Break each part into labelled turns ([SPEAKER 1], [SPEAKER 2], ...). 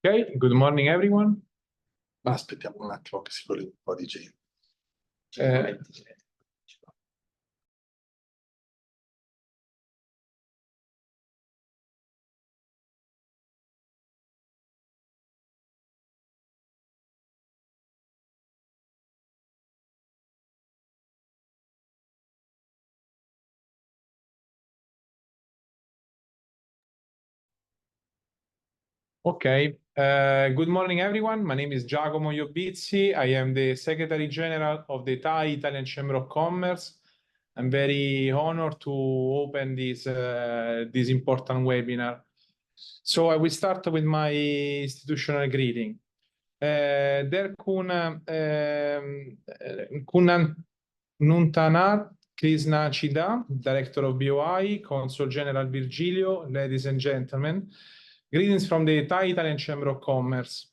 [SPEAKER 1] Ok, good morning everyone.
[SPEAKER 2] Ma aspettiamo un attimo che si colleghi un po' di gente.
[SPEAKER 1] Okay, good morning everyone. My name is Giacomo Iobizzi. I am the Secretary General of the Italian Chamber of Commerce. I'm very honored to open this important webinar. So I will start with my institutional greeting. Kunan Nuntanar Krishna Chida, Director of BOI, Consul General Virgilio, ladies and gentlemen. Greetings from the Italian Chamber of Commerce.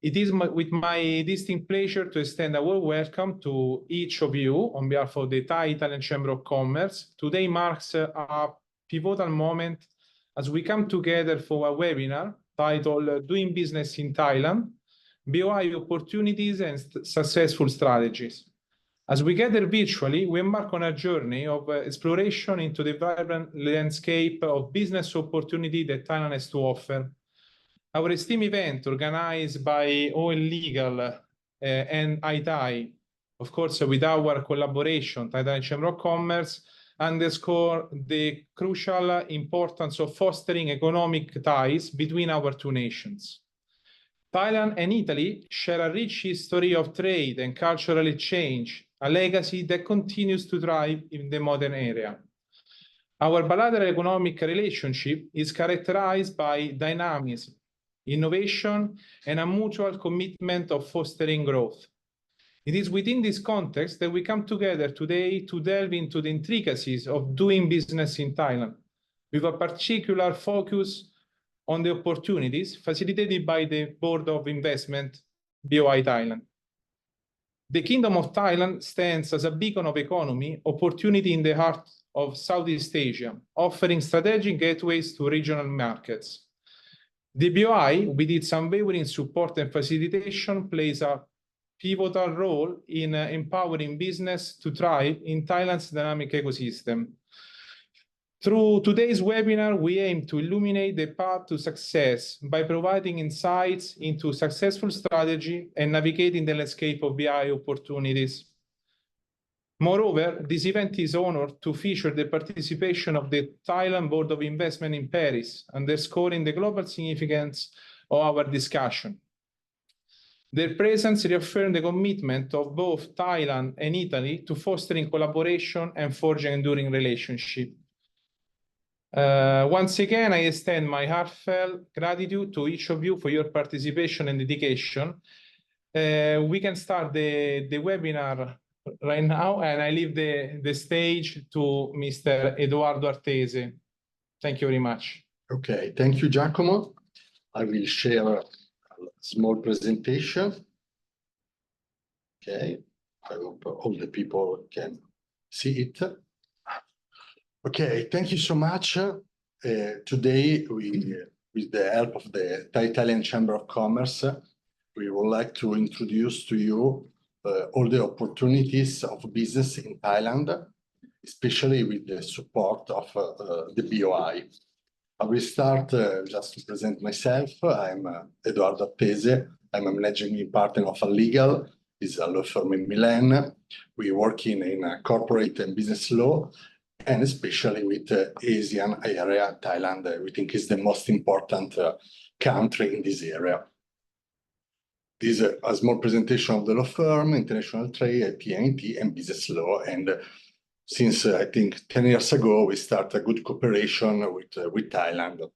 [SPEAKER 1] It is with my distinct pleasure to extend a warm welcome to each of you on behalf of the Italian Chamber of Commerce. Today marks a pivotal moment as we come together for a webinar titled Doing Business in Thailand, BOI Opportunities and Successful Strategies. As we gather virtually, we embark on a journey of exploration into the vibrant landscape of business opportunity that Thailand has to offer. Our esteemed event, organized by OL Legal and ITAI, of course, with our collaboration, Thailand Chamber of Commerce, underscore the crucial importance of fostering economic ties between our two nations. Thailand and Italy share a rich history of trade and cultural exchange, a legacy that continues to thrive in the modern era. Our bilateral economic relationship is characterized by dynamism, innovation, and a mutual commitment of fostering growth. It is within this context that we come together today to delve into the intricacies of doing business in Thailand, with a particular focus on the opportunities facilitated by the Board of Investment, BOI Thailand. The Kingdom of Thailand stands as a beacon of economy opportunity in the heart of Southeast Asia, offering strategic gateways to regional markets. The BOI, with its unwavering support and facilitation, plays a pivotal role in empowering business to thrive in Thailand's dynamic ecosystem. Through today's webinar, we aim to illuminate the path to success by providing insights into successful strategy and navigating the landscape of BI opportunities. Moreover, this event is honored to feature the participation of the Thailand Board of Investment in Paris, underscoring the global significance of our discussion. Their presence reaffirms the commitment of both Thailand and Italy to fostering collaboration and forging enduring relationships. Once again, I extend my heartfelt gratitude to each of you for your participation and dedication. We can start the webinar right now, and I leave the stage to Mr. Edoardo Artese. Thank you very much.
[SPEAKER 2] Okay, thank you, Giacomo. I will share a small presentation. Okay, I hope all the people can see it. Okay, thank you so much. Today, with the help of the Italian Chamber of Commerce, we would like to introduce to you all the opportunities of business in Thailand, especially with the support of the BOI. I will start just to present myself. I'm Edoardo Artese. I'm a managing partner of a legal. It's a law firm in Milan. We work in corporate and business law, and especially with the Asian area. Thailand, we think, is the most important country in this area. This is a small presentation of the law firm, international trade, IP&T, and business law. And since I think 10 years ago, we started a good cooperation with Thailand.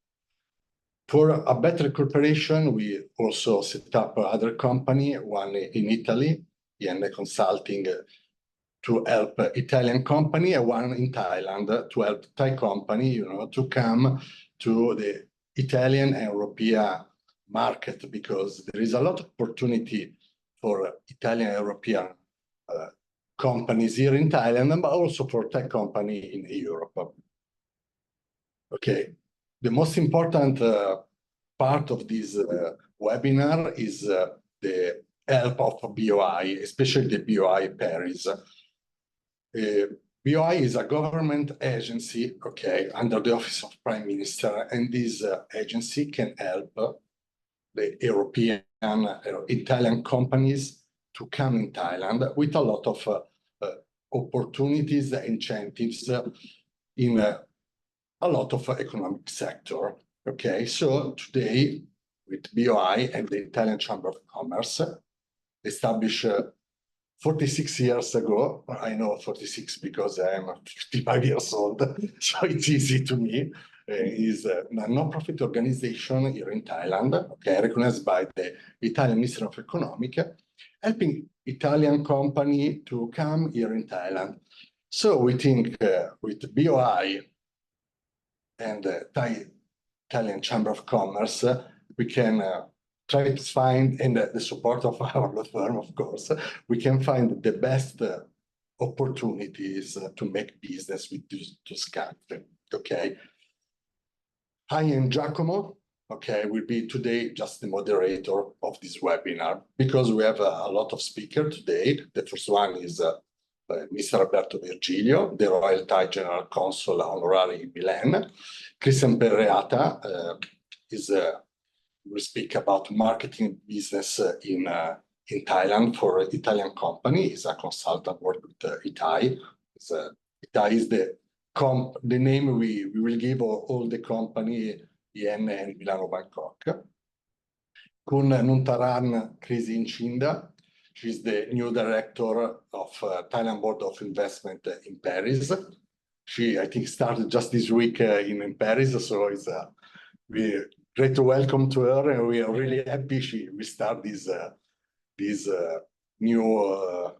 [SPEAKER 2] For a better cooperation, we also set up another company, one in Italy, and consulting to help Italian company, and one in Thailand to help Thai company, to come to the Italian and European market, because there is a lot of opportunity for Italian and European companies here in Thailand, but also for tech company in Europe. Okay, the most important part of this webinar is the help of BOI, especially the BOI Paris. BOI is a government agency, okay, under the Office of Prime Minister, and this agency can help the European, Italian companies to come in Thailand with a lot of opportunities, incentives in a lot of economic sector. Okay, so today with BOI and the Italian Chamber of Commerce, established 46 years ago. I know 46 because I am 55 years old, so it's easy to me. Is a non-profit organization here in Thailand, okay, recognized by the Italian Ministry of Economic, helping Italian company to come here in Thailand. So we think with BOI and the Italian Chamber of Commerce, we can try to find, and the support of our law firm, of course, we can find the best opportunities to make business with this country, okay? I am Giacomo, okay, will be today just the moderator of this webinar because we have a lot of speakers today. The first one is Mr. Alberto Virgilio, the Royal Thai General Consul Honorary in Milan. Christian Perreata will speak about marketing business in Thailand for an Italian company. He's a consultant working with Itai. Itai is the name we will give all the company in and Milano Bangkok. Kun Nuntaran Krisin-Chinda, she's the new director of Thailand Board of Investment in Paris. She, I think, started just this week in Paris, so it's we're great to welcome to her, and we are really happy we start this new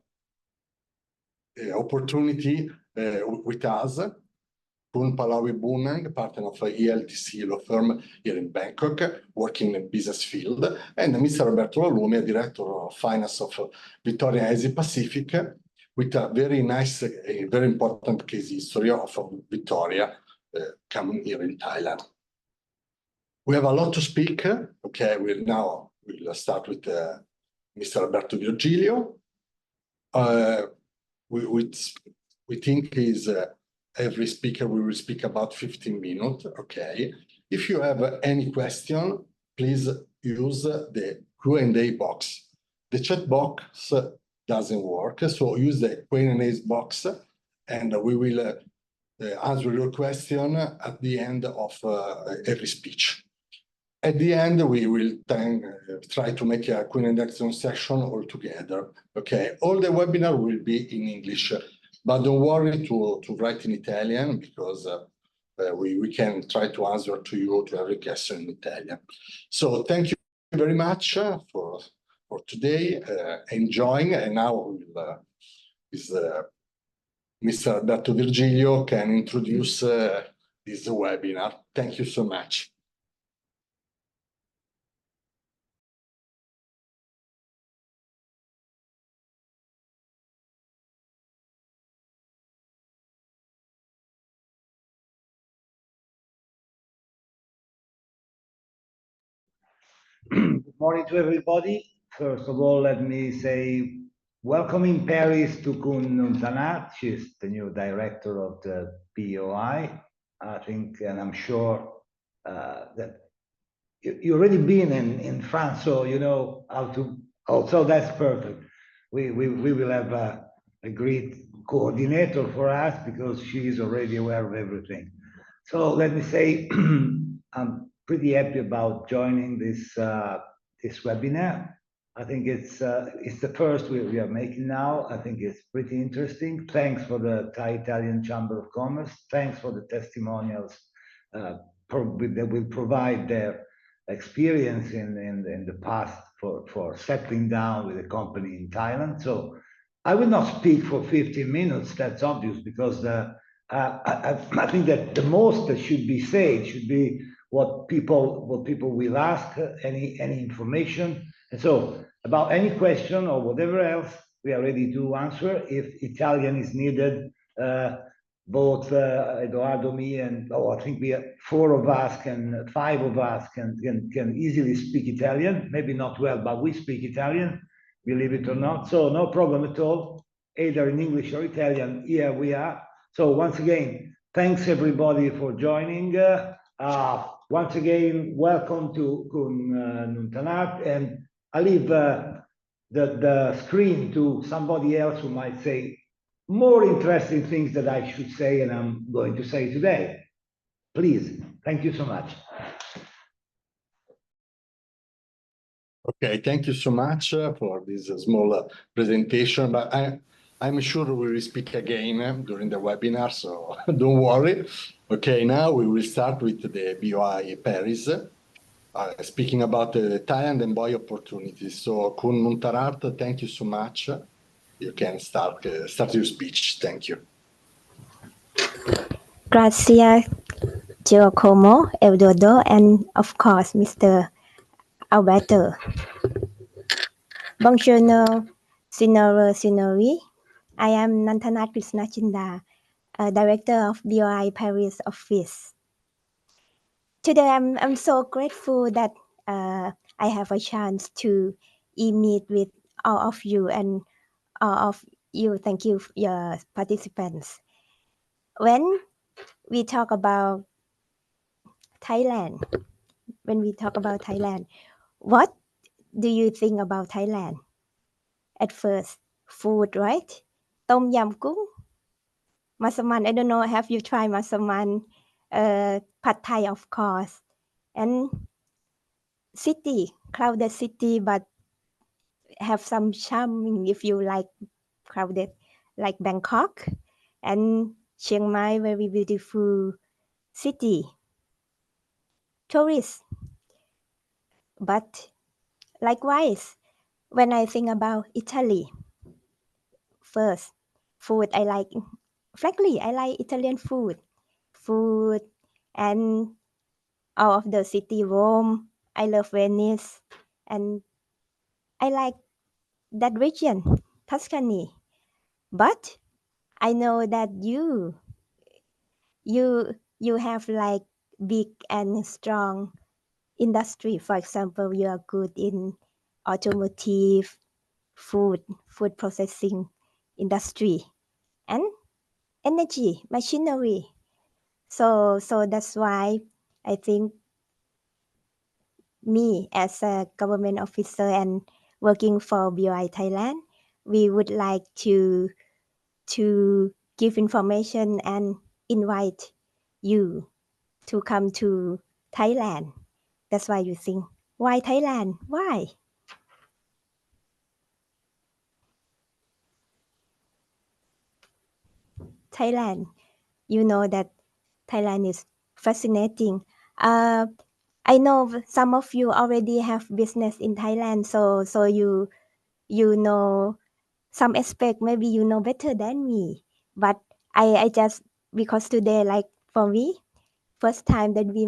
[SPEAKER 2] opportunity with us. Kun Palawi Bunang, partner of ELTC law firm here in Bangkok, working in the business field, and Mr. Roberto Lalumi, director of finance of Victoria Asia Pacific, with a very nice, very important case history of Victoria coming here in Thailand. We have a lot to speak. Okay, we'll start with Mr. Alberto Virgilio. We think is every speaker will speak about 15 minutes. Okay, if you have any question, please use the Q&A box. The chat box doesn't work, so use the Q&A box, and we will answer your question at the end of every speech. At the end, we will then try to make a Q&A session all together. Okay, all the webinar will be in English, but don't worry to write in Italian because we can try to answer to you to every question in Italian. So thank you very much for today, enjoying, and now Mr. Alberto Virgilio can introduce this webinar. Thank you so much.
[SPEAKER 3] Good morning to everybody. First of all, let me say welcome in Paris to Kun Nuntanat. She's the new director of the BOI. I think, and I'm sure that you've already been in France, so you know how to. Oh, so that's perfect. We will have a great coordinator for us because she is already aware of everything. So let me say, I'm pretty happy about joining this webinar. I think it's the first we are making now. I think it's pretty interesting. Thanks for the Thai Italian Chamber of Commerce. Thanks for the testimonials that will provide their experience in the past for settling down with a company in Thailand. So I will not speak for 15 minutes. That's obvious because I think that the most that should be said should be what people will ask, any information. And so about any question or whatever else, we are ready to answer. If Italian is needed, both Eduardo, me, and I think we are five of us can easily speak Italian. Maybe not well, but we speak Italian, believe it or not. So no problem at all, either in English or Italian. Here we are. So once again, thanks everybody for joining. Once again, welcome to Nuntanat, and I leave the screen to somebody else who might say more interesting things that I should say and I'm going to say today. Please, thank you so much.
[SPEAKER 2] Okay, thank you so much for this small presentation, but I'm sure we will speak again during the webinar, so don't worry. Okay, now we will start with the BOI Paris, speaking about the Thailand and BOI opportunities. So, Kun Muntarat, thank you so much. You can start your speech. Thank you.
[SPEAKER 4] Gracias, Giacomo, Eduardo, and of course, Mr. Alberto. Buongiorno, signore, signori. I am Nantana Krishnachinda, Director of BOI Paris office. Today, I'm so grateful that I have a chance to meet with all of you and all of you. Thank you, your participants. When we talk about Thailand, what do you think about Thailand? At first, food, right? Tom yam goong, masaman. I don't know. Have you tried masaman? Pad Thai, of course, and city, crowded city, but have some charming if you like crowded, like Bangkok and Chiang Mai, very beautiful city. Tourists, but likewise, when I think about Italy, first, food I like. Frankly, I like Italian food, and all of the city. Rome, I love Venice, and I like that region, Tuscany. But I know that you have like big and strong industry. For example, you are good in automotive, food processing industry, and energy, machinery. So that's why I think me as a government officer and working for BOI Thailand, we would like to give information and invite you to come to Thailand. That's why you think, why Thailand? Why? Thailand. You know that Thailand is fascinating. I know some of you already have business in Thailand, so you know some aspect. Maybe you know better than me. But I just, because today, like for me, first time that we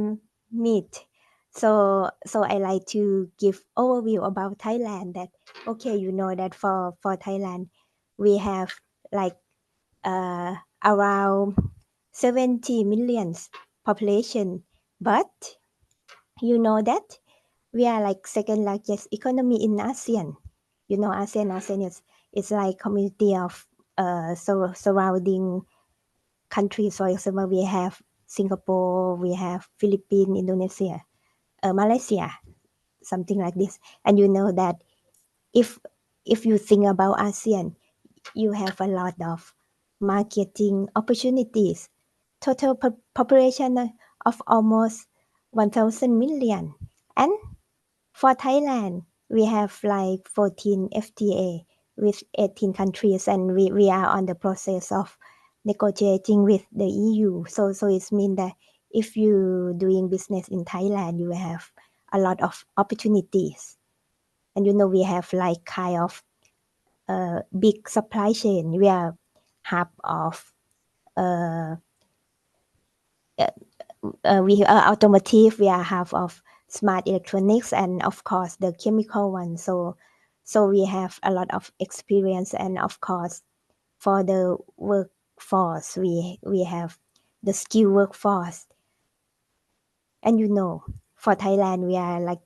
[SPEAKER 4] meet, so I like to give overview about Thailand. That okay, you know that for Thailand, we have like around 70 million population, but you know that we are like second largest economy in ASEAN. You know, ASEAN is like community of surrounding countries. For example, we have Singapore, we have Philippines, Indonesia, Malaysia, something like this. And you know that if you think about ASEAN, you have a lot of marketing opportunities. Total population of almost 1,000 million. And for Thailand, we have like 14 FTA with 18 countries, and we are on the process of negotiating with the EU. So it means that if you doing business in Thailand, you have a lot of opportunities. And you know, we have like kind of big supply chain. We are hub of we automotive. We are half of smart electronics, and of course the chemical one. So we have a lot of experience, and of course for the workforce. We have the skill workforce. And for Thailand, we are like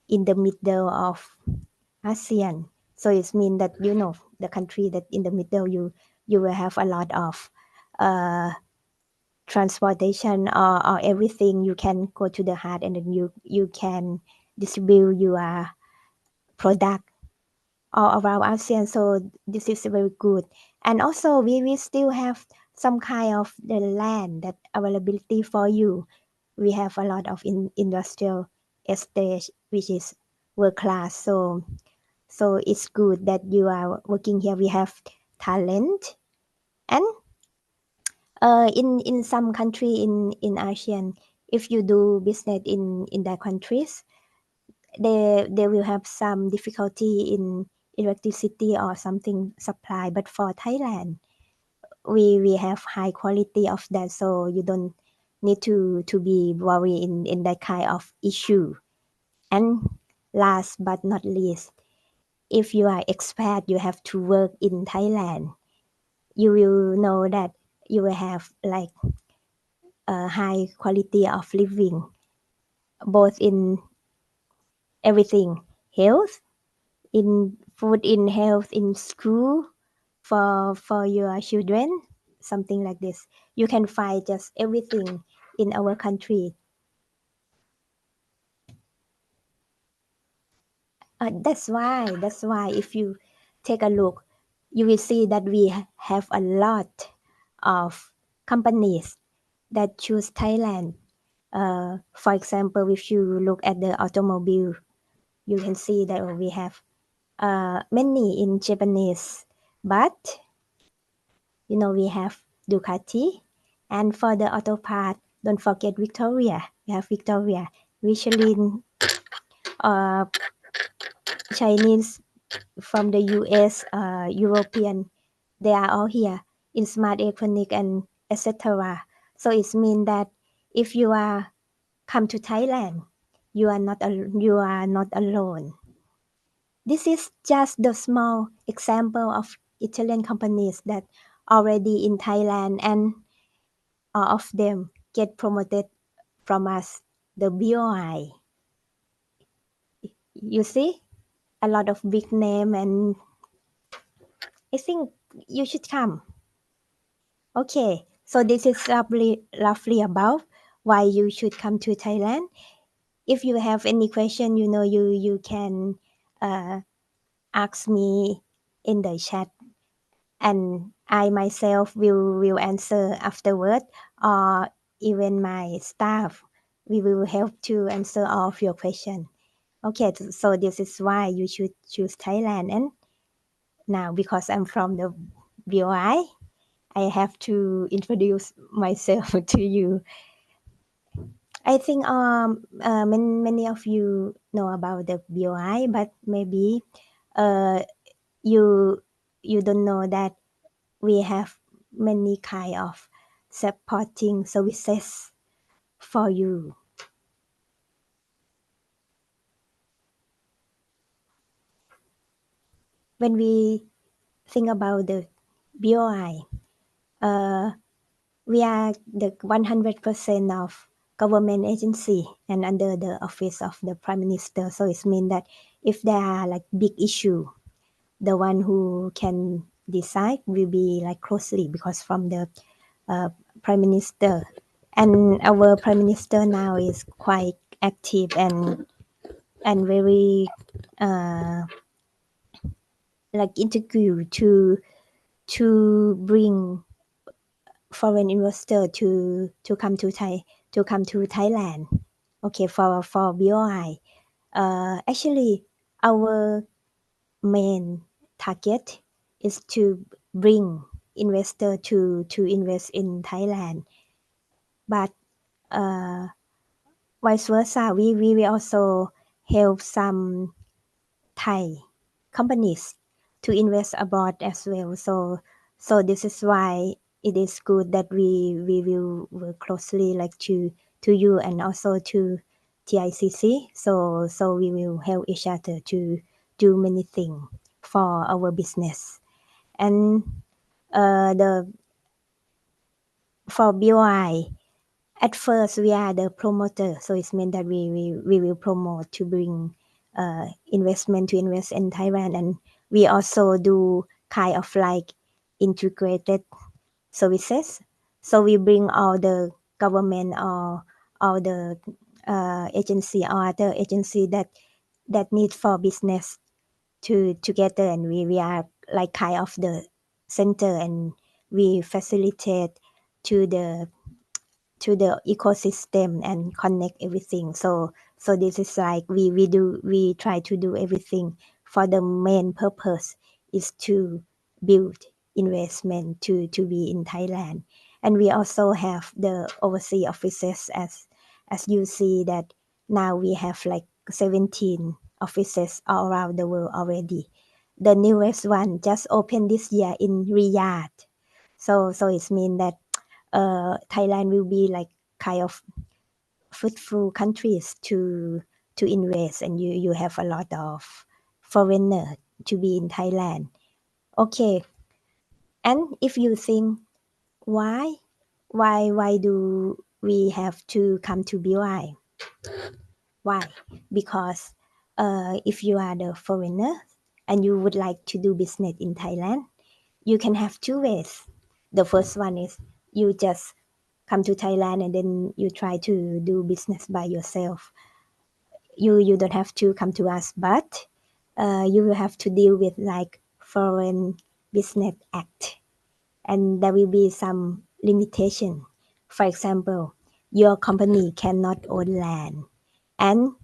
[SPEAKER 4] in the middle of ASEAN. So it means that, the country that in the middle, you will have a lot of transportation or everything. You can go to the heart and then you can distribute your product all around ASEAN. So this is very good. And also we still have some kind of the land that availability for you. We have a lot of industrial estate which is world class. So it's good that you are working here. We have talent. And in some country in ASEAN, if you do business in their countries, they will have some difficulty in electricity or something supply. But for Thailand, we have high quality of that, so you don't need to be worried in that kind of issue. And last but not least, if you are expat, you have to work in Thailand. You will know that you will have like a high quality of living, both in everything, health, in food, in health, in school, for your children, something like this. You can find just everything in our country. That's why if you take a look, you will see that we have a lot of companies that choose Thailand. For example, if you look at the automobile, you can see that we have many in Japanese, but we have Ducati. And for the auto part, don't forget Victoria. We have Victoria, Michelin, Chinese from the US, European. They are all here in smart electronic and etc. So it means that if you are come to Thailand, you are not alone. This is just the small example of Italian companies that already in Thailand, and all of them get promoted from us, the BOI. You see, a lot of big name, and I think you should come. Okay, so this is roughly about why you should come to Thailand. If you have any question, you can ask me in the chat, and I myself will answer afterward, or even my staff, we will help to answer all of your questions. Okay, so this is why you should choose Thailand. And now, because I'm from the BOI, I have to introduce myself to you. I think many of you know about the BOI, but maybe you don't know that we have many kind of supporting services for you. When we think about the BOI, we are the 100% of government agency and under the office of the Prime Minister. So it means that if there are like big issue, the one who can decide will be like closely, because from the Prime Minister. And our Prime Minister now is quite active and very like integrate to bring foreign investor to come to Thailand. Okay, for BOI. Actually, our main target is to bring investor to invest in Thailand, but vice versa, we also help some Thai companies to invest abroad as well. So this is why it is good that we will work closely like to you and also to TICC. So we will help each other to do many things for our business. And the for BOI, at first we are the promoter, so it means that we will promote to bring investment to invest in Thailand, and we also do kind of like integrated services. So we bring all the government or all the agency or other agency that need for business together, and we are like kind of the center, and we facilitate to the ecosystem and connect everything. So this is like we try to do everything for the main purpose is to build investment to be in Thailand. And we also have the overseas offices, as you see that now we have like 17 offices all around the world already. The newest one just opened this year in Riyadh. So it means that Thailand will be like kind of fruitful countries to invest, and you have a lot of foreigner to be in Thailand. Okay, and if you think why do we have to come to BOI? Why? Because if you are the foreigner and you would like to do business in Thailand, you can have two ways. The first one is you just come to Thailand and then you try to do business by yourself. You don't have to come to us, but you will have to deal with like Foreign Business Act, and there will be some limitation. For example, your company cannot own land, and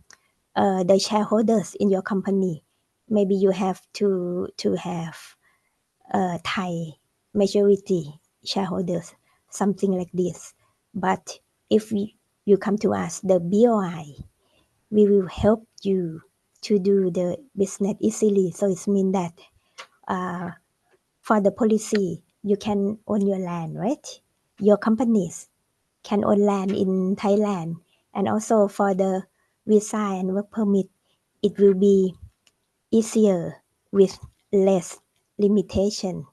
[SPEAKER 4] the shareholders in your company, maybe you have to have Thai majority shareholders, something like this. But if you come to us, the BOI, we will help you to do the business easily. So it means that for the policy, you can own your land, right? Your companies can own land in Thailand. And also for the visa and work permit, it will be easier with less limitation.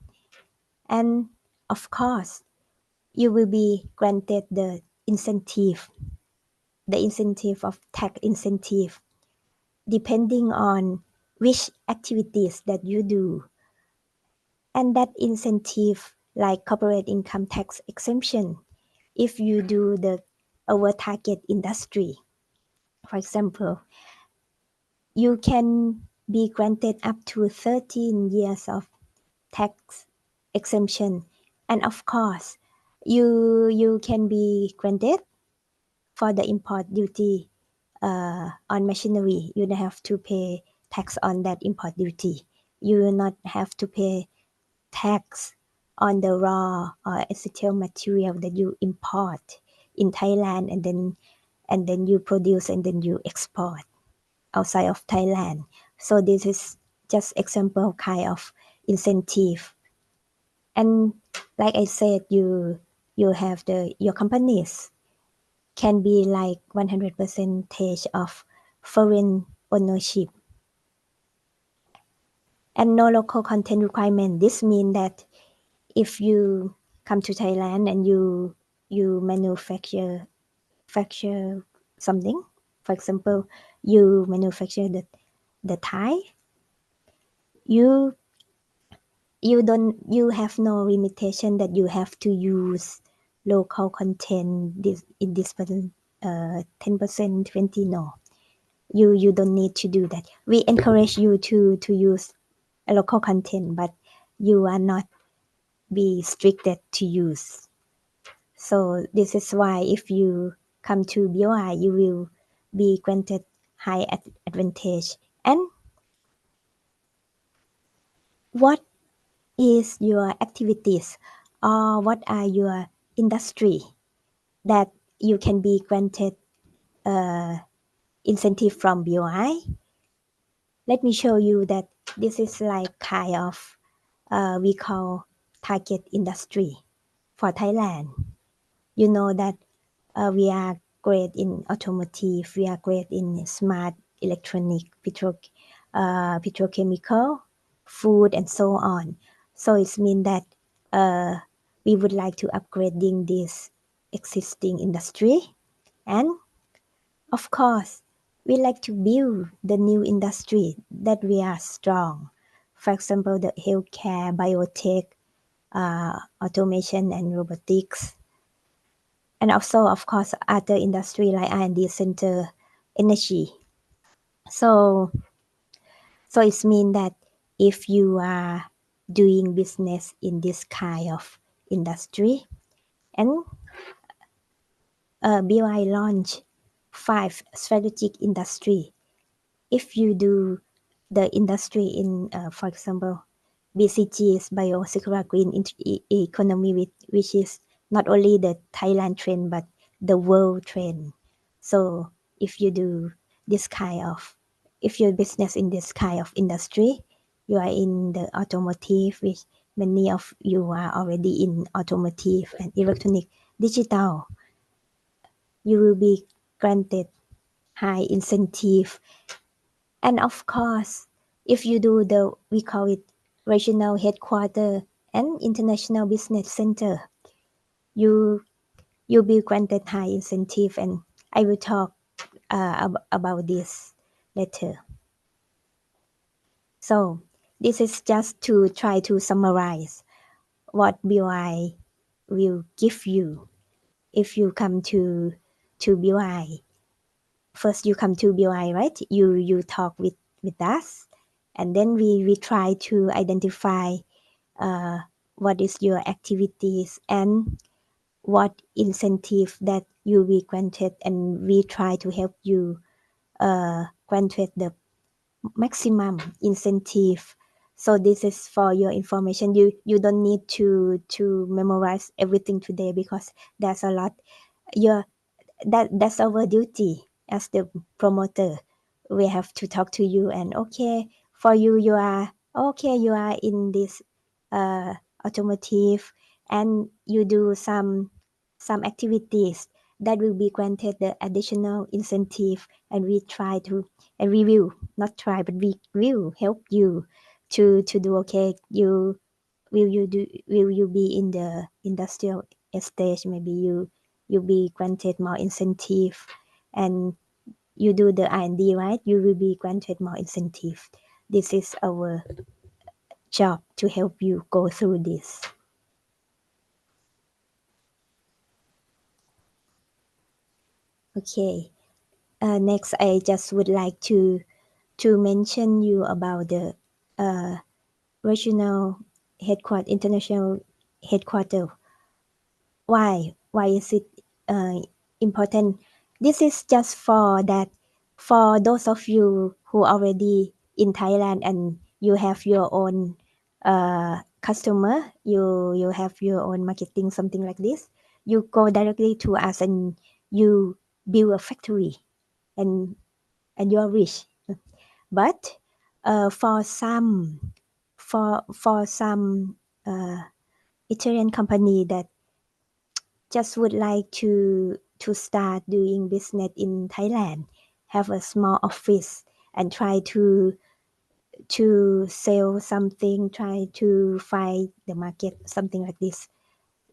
[SPEAKER 4] And of course, you will be granted the incentive of tax incentive, depending on which activities that you do. And that incentive, like corporate income tax exemption, if you do the our target industry, for example, you can be granted up to 13 years of tax exemption. And of course, you can be granted for the import duty on machinery. You don't have to pay tax on that import duty. You will not have to pay tax on the raw or essential material that you import in Thailand, and then you produce and then you export outside of Thailand. So this is just example kind of incentive. And like I said, you have your companies can be like 100% of foreign ownership and no local content requirement. This means that if you come to Thailand and you manufacture something, for example, you manufacture the tie, you have no limitation that you have to use local content in this 10%, 20, no. You don't need to do that. We encourage you to use a local content, but you are not be restricted to use. So this is why if you come to BOI, you will be granted high advantage. And what is your activities or what are your industry that you can be granted incentive from BOI? Let me show you that this is like kind of we call target industry for Thailand. You know that we are great in automotive, we are great in smart electronic, petrochemical, food, and so on. So it means that we would like to upgrading this existing industry. And of course, we like to build the new industry that we are strong. For example, the healthcare, biotech, automation and robotics. And also, of course, other industry like R&D center, energy. So it means that if you are doing business in this kind of industry, and BOI launch 5 strategic industry. If you do the industry in, for example, BCG's biocircular green economy, which is not only the Thailand trend but the world trend. So if you do this kind of, if your business in this kind of industry, you are in the automotive, which many of you are already in automotive and electronic digital, you will be granted high incentive. And of course, if you do the, we call it regional headquarter and international business center, you'll be granted high incentive, and I will talk about this later. So this is just to try to summarize what BOI will give you if you come to BOI. First you come to BOI, right? You talk with us, and then we try to identify what is your activities and what incentive that you will be granted, and we try to help you granted the maximum incentive. So this is for your information. You don't need to memorize everything today because there's a lot. That's our duty as the promoter. We have to talk to you, and okay, for you, you are in this automotive, and you do some activities that will be granted the additional incentive, and we will not try, but we will help you to do okay. Will you be in the industrial estate? Maybe you'll be granted more incentive, and you do the R&D, right? You will be granted more incentive. This is our job to help you go through this. Okay. Next, I just would like to mention you about the regional headquarter, international headquarter. Why is it important? This is just for those of you who already in Thailand and you have your own customer, you have your own marketing, something like this. You go directly to us and you build a factory, and you're rich. But for some Italian company that just would like to start doing business in Thailand, have a small office and try to sell something, try to find the market, something like this.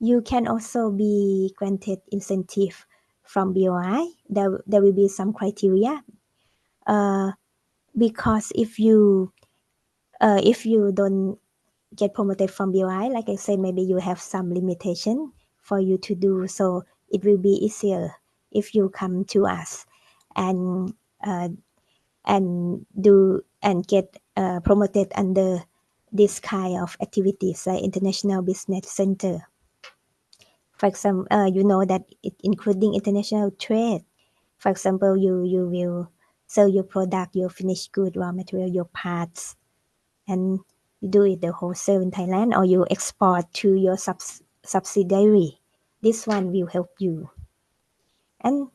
[SPEAKER 4] You can also be granted incentive from BOI. There will be some criteria. Because if you don't get promoted from BOI, like I said, maybe you have some limitation for you to do. So it will be easier if you come to us and do and get promoted under this kind of activities like international business center. For example, you know that it including international trade. For example, you will sell your product, your finished good, raw material, your parts, and you do it the wholesale in Thailand, or you export to your subsidiary. This one will help you. And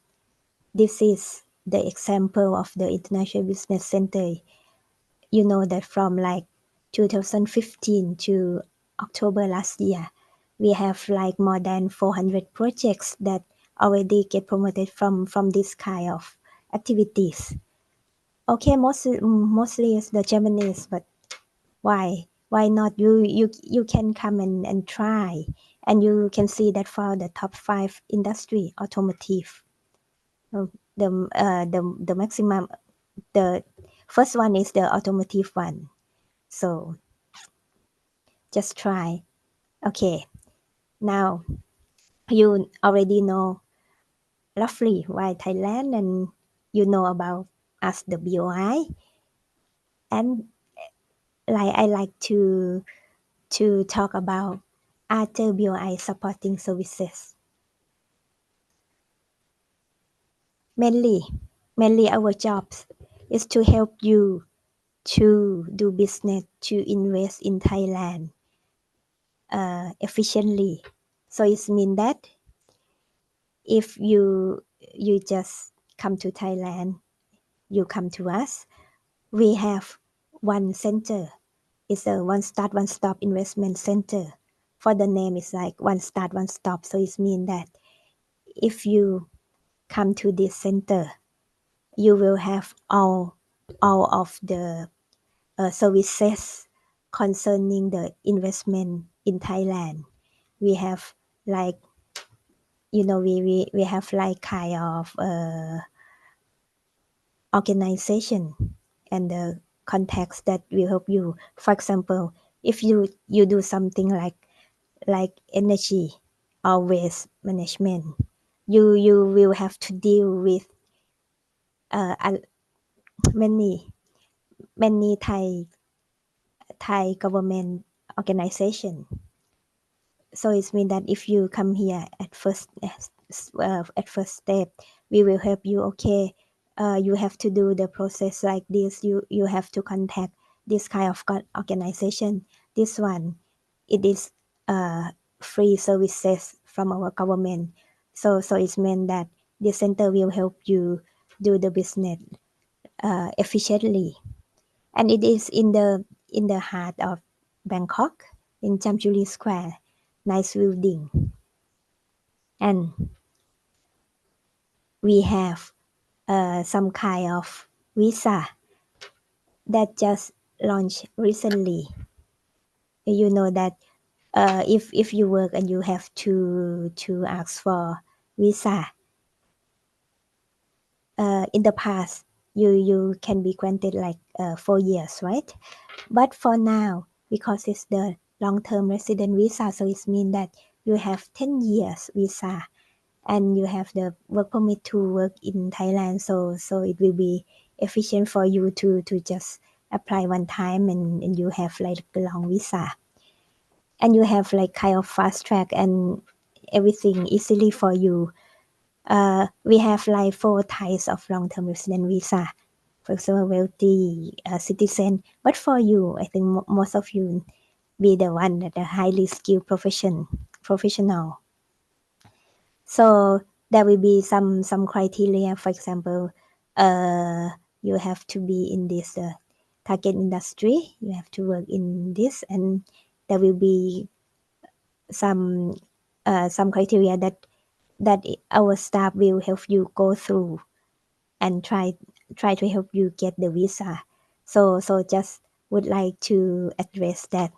[SPEAKER 4] this is the example of the International Business Center. You know that from like 2015 to October last year, we have like more than 400 projects that already get promoted from this kind of activities. Okay, mostly is the Japanese, but why not? You can come and try And you can see that for the top 5 industry, automotive, the maximum, the first one is the automotive one. So just try. Okay, now you already know roughly why Thailand, and you know about us, the BOI. And I like to talk about other BOI supporting services. Mainly our jobs is to help you to do business, to invest in Thailand efficiently. So it means that if you just come to Thailand, you come to us, we have one center. It's a one-stop investment center. For the name, it's like one start, one stop. So it means that if you come to this center, you will have all of the services concerning the investment in Thailand. We have like, we have like kind of organization and the context that will help you. For example, if you do something like energy or waste management, you will have to deal with many Thai government organization. So it means that if you come here at first step, we will help you. Okay, you have to do the process like this. You have to contact this kind of organization. This one, it is free services from our government. So it means that the center will help you do the business efficiently, and it is in the heart of Bangkok, in Chamjuli Square. Nice building. And we have some kind of visa that just launched recently. You know that if you work and you have to ask for visa, in the past you can be granted like 4 years, right? But for now, because it's the long-term resident visa, so it means that you have 10 years visa, and you have the work permit to work in Thailand. So it will be efficient for you to just apply one time, and you have like a long visa. And you have like kind of fast track and everything easily for you. We have like 4 types of long-term resident visa. For example, wealthy citizen. But for you, I think most of you be the one that are highly skilled professional. So there will be some criteria. For example, you have to be in this target industry. You have to work in this, and there will be some criteria that our staff will help you go through and try to help you get the visa. So just would like to address that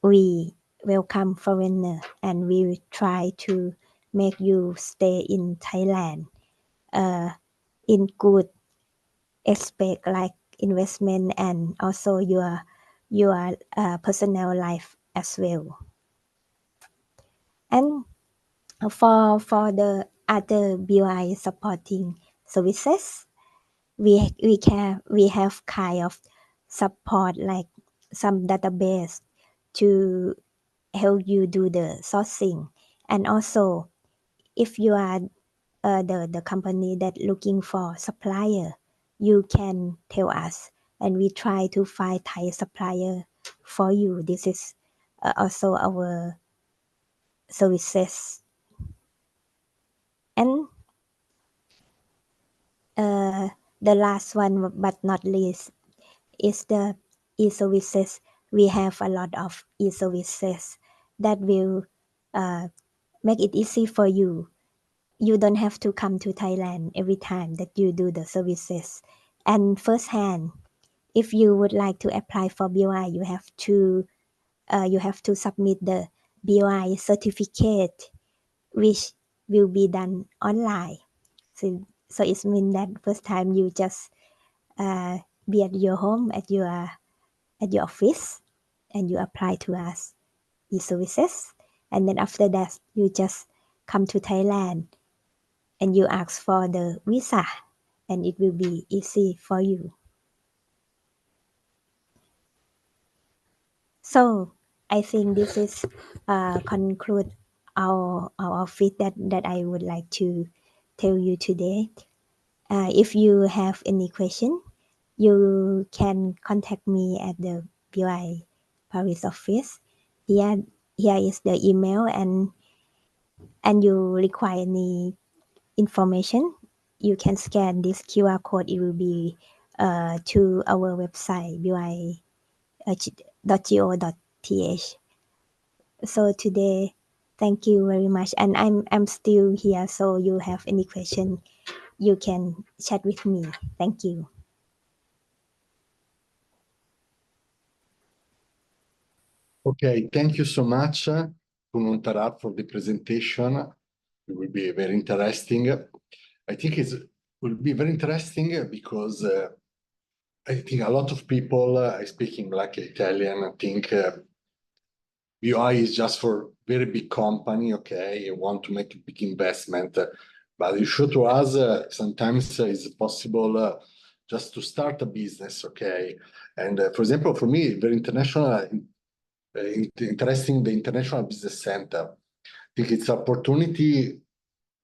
[SPEAKER 4] we welcome foreigner, and we will try to make you stay in Thailand in good aspect like investment and also your personal life as well. And for the other BOI supporting services, we have kind of support like some database to help you do the sourcing. And also, if you are the company that looking for supplier, you can tell us, and we try to find Thai supplier for you. This is also our services. And the last one but not least is the e-services. We have a lot of e-services that will make it easy for you. You don't have to come to Thailand every time that you do the services. And firsthand, if you would like to apply for BOI, you have to submit the BOI certificate, which will be done online. So it means that first time you just be at your home, at your office, and you apply to us e-services, and then after that you just come to Thailand and you ask for the visa, and it will be easy for you. So I think this is conclude our office that I would like to tell you today. If you have any question, you can contact me at the BOI Paris office. Here is the email, and you require any information, you can scan this QR code. It will be to our website boi.go.th. So today, thank you very much, and I'm still here. So you have any question, you can chat with me. Thank you.
[SPEAKER 2] Okay, thank you so much, Kunun Tarat, for the presentation. It will be very interesting. I think it will be very interesting because I think a lot of people speaking like Italian think BOI is just for very big company, okay, you want to make a big investment. But you show to us sometimes it's possible just to start a business, okay? And for example, for me, very interesting, the International Business Center. I think it's opportunity,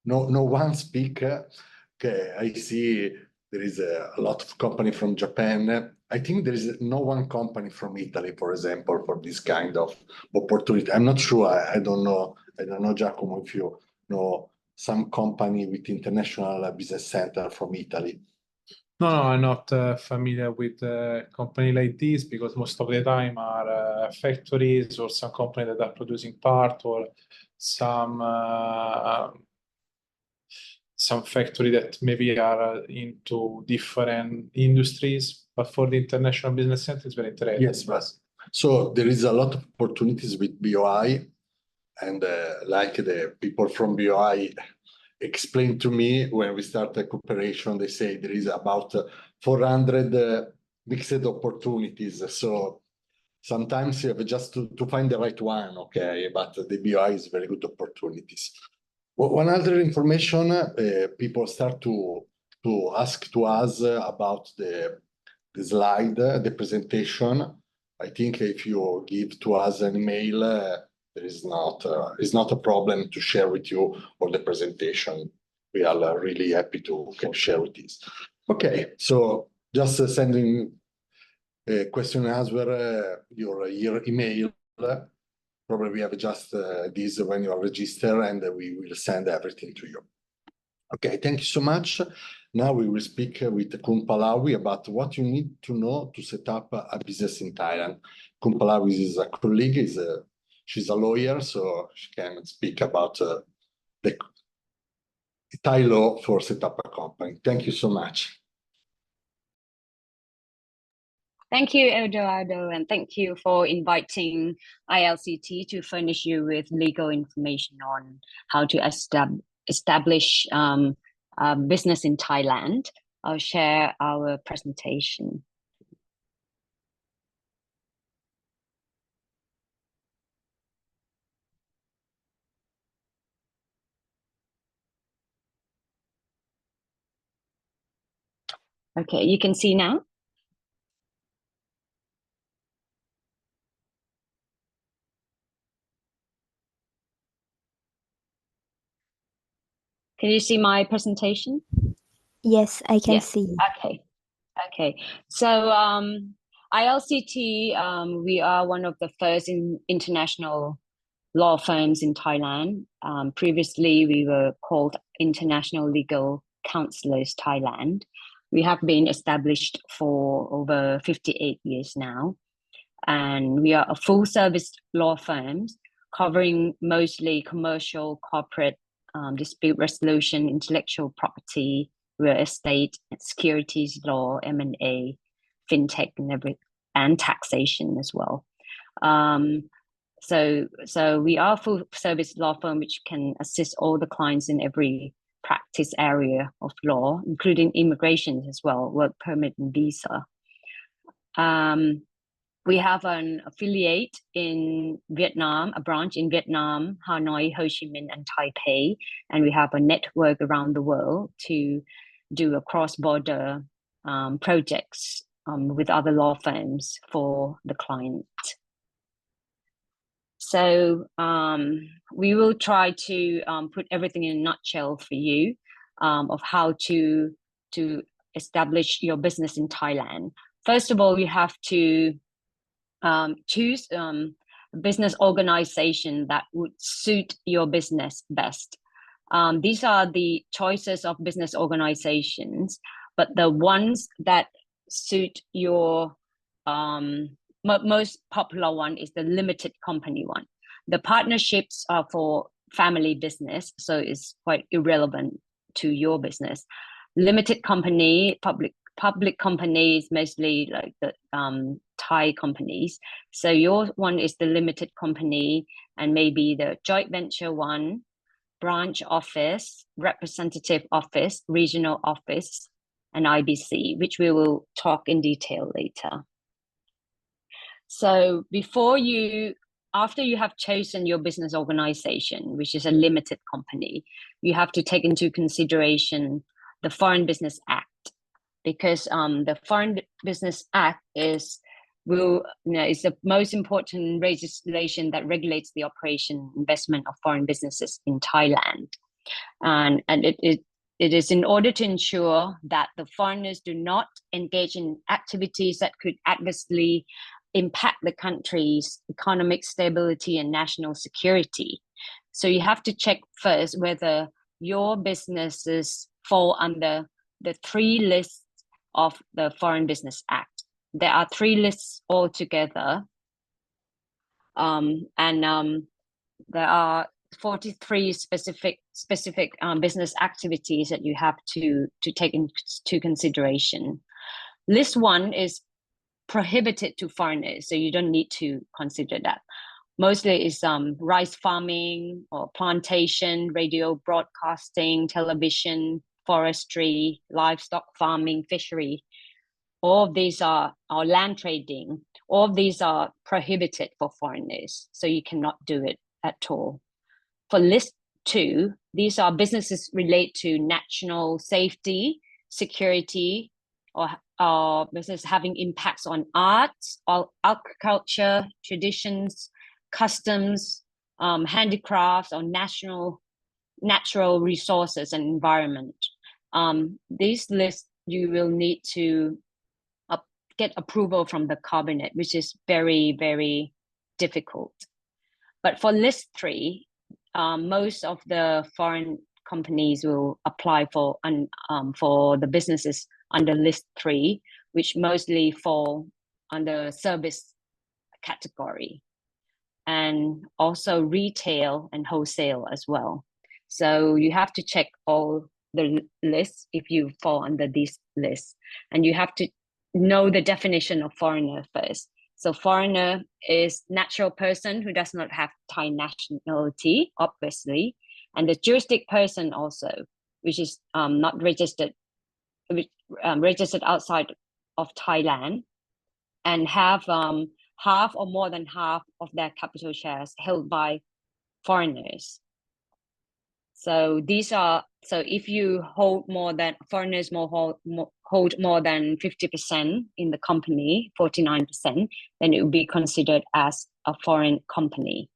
[SPEAKER 2] no one speak. Okay, I see there is a lot of company from Japan. I think there is no one company from Italy, for example, for this kind of opportunity. I'm not sure. I don't know. I don't know, Giacomo, if you know some company with International Business Center from Italy.
[SPEAKER 1] No, I'm not familiar with a company like this because most of the time are factories or some company that are producing part or some factory that maybe are into different industries. But for the International Business Center, it's very interesting.
[SPEAKER 2] Yes. So there is a lot of opportunities with BOI, and like the people from BOI explained to me when we start the cooperation, they say there is about 400 mixed opportunities. So sometimes you have just to find the right one, okay? But the BOI is very good opportunities. One other information, people start to ask to us about the slide, the presentation. I think if you give to us an email, there is not a problem to share with you all the presentation. We are really happy to share with this. Okay, so just sending a question and answer your email. Probably we have just this when you are registered, and we will send everything to you. Okay, thank you so much. Now we will speak with Kun Palawi about what you need to know to set up a business in Thailand. Kun Palawi is a colleague, she's a lawyer, so she can speak about the Thai law for set up a company. Thank you so much.
[SPEAKER 5] Thank you, Eduardo, and thank you for inviting ILCT to furnish you with legal information on how to establish a business in Thailand. I'll share our presentation. Okay, you can see now. Can you see my presentation?
[SPEAKER 4] Yes, I can see.
[SPEAKER 5] Okay. So ILCT, we are one of the first international law firms in Thailand. Previously, we were called International Legal Counselors Thailand. We have been established for over 58 years now, and we are a full-service law firm covering mostly commercial, corporate, dispute resolution, intellectual property, real estate, securities law, M&A, fintech, and taxation as well. So we are a full service law firm which can assist all the clients in every practice area of law, including immigration as well, work permit and visa. We have an affiliate in Vietnam, a branch in Vietnam, Hanoi, Ho Chi Minh, and Taipei. And we have a network around the world to do a cross-border projects with other law firms for the client. So we will try to put everything in a nutshell for you of how to establish your business in Thailand. First of all, you have to choose a business organization that would suit your business best. These are the choices of business organizations, but the ones that suit your most popular one is the limited company one. The partnerships are for family business, so it's quite irrelevant to your business. Limited company, public companies, mostly like the Thai companies. So your one is the limited company, and maybe the joint venture one, branch office, representative office, regional office, and IBC, which we will talk in detail later. So after you have chosen your business organization, which is a limited company, you have to take into consideration the Foreign Business Act, because the Foreign Business Act is the most important legislation that regulates the operation investment of foreign businesses in Thailand. And it is in order to ensure that the foreigners do not engage in activities that could adversely impact the country's economic stability and national security. So you have to check first whether your businesses fall under the 3 lists of the Foreign Business Act. There are 3 lists altogether, and there are 43 specific business activities that you have to take into consideration. List 1 is prohibited to foreigners, so you don't need to consider that. Mostly is rice farming or plantation, radio broadcasting, television, forestry, livestock farming, fishery. All of these are land trading. All of these are prohibited for foreigners, so you cannot do it at all. For list 2, these are businesses related to national safety, security, or business having impacts on arts, or agriculture, traditions, customs, handicrafts, or natural resources and environment. These lists you will need to get approval from the cabinet, which is very, very difficult. But for list 3, most of the foreign companies will apply for the businesses under list 3, which mostly fall under service category, and also retail and wholesale as well. So you have to check all the lists if you fall under these lists, and you have to know the definition of foreigner first. So foreigner is natural person who does not have Thai nationality, obviously, and the juristic person also, which is not registered, registered outside of Thailand, and have half or more than half of their capital shares held by foreigners. So these are, so if you hold more than, foreigners hold more than 50% in the company, 49%, then it will be considered as a foreign company,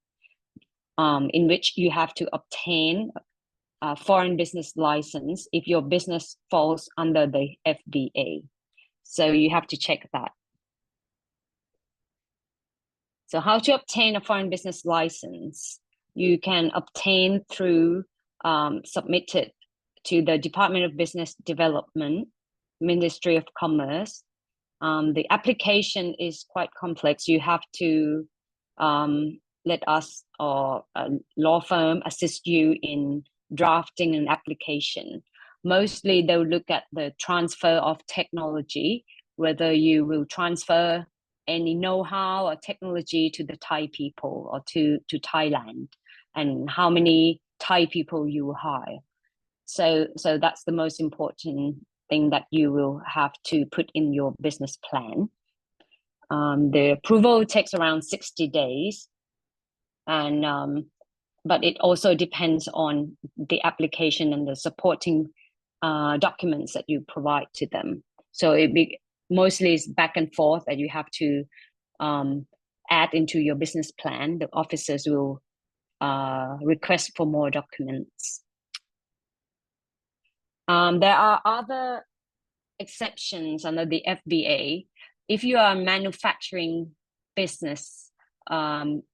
[SPEAKER 5] in which you have to obtain a foreign business license if your business falls under the FBA. So you have to check that. So how to obtain a foreign business license? You can obtain through submitted to the Department of Business Development, Ministry of Commerce. The application is quite complex. You have to let us or a law firm assist you in drafting an application. Mostly they'll look at the transfer of technology, whether you will transfer any know-how or technology to the Thai people or to Thailand, and how many Thai people you will hire. So that's the most important thing that you will have to put in your business plan. The approval takes around 60 days, and but it also depends on the application and the supporting documents that you provide to them. So mostly it's back and forth that you have to add into your business plan. The officers will request for more documents. There are other exceptions under the FBA. If you are a manufacturing business,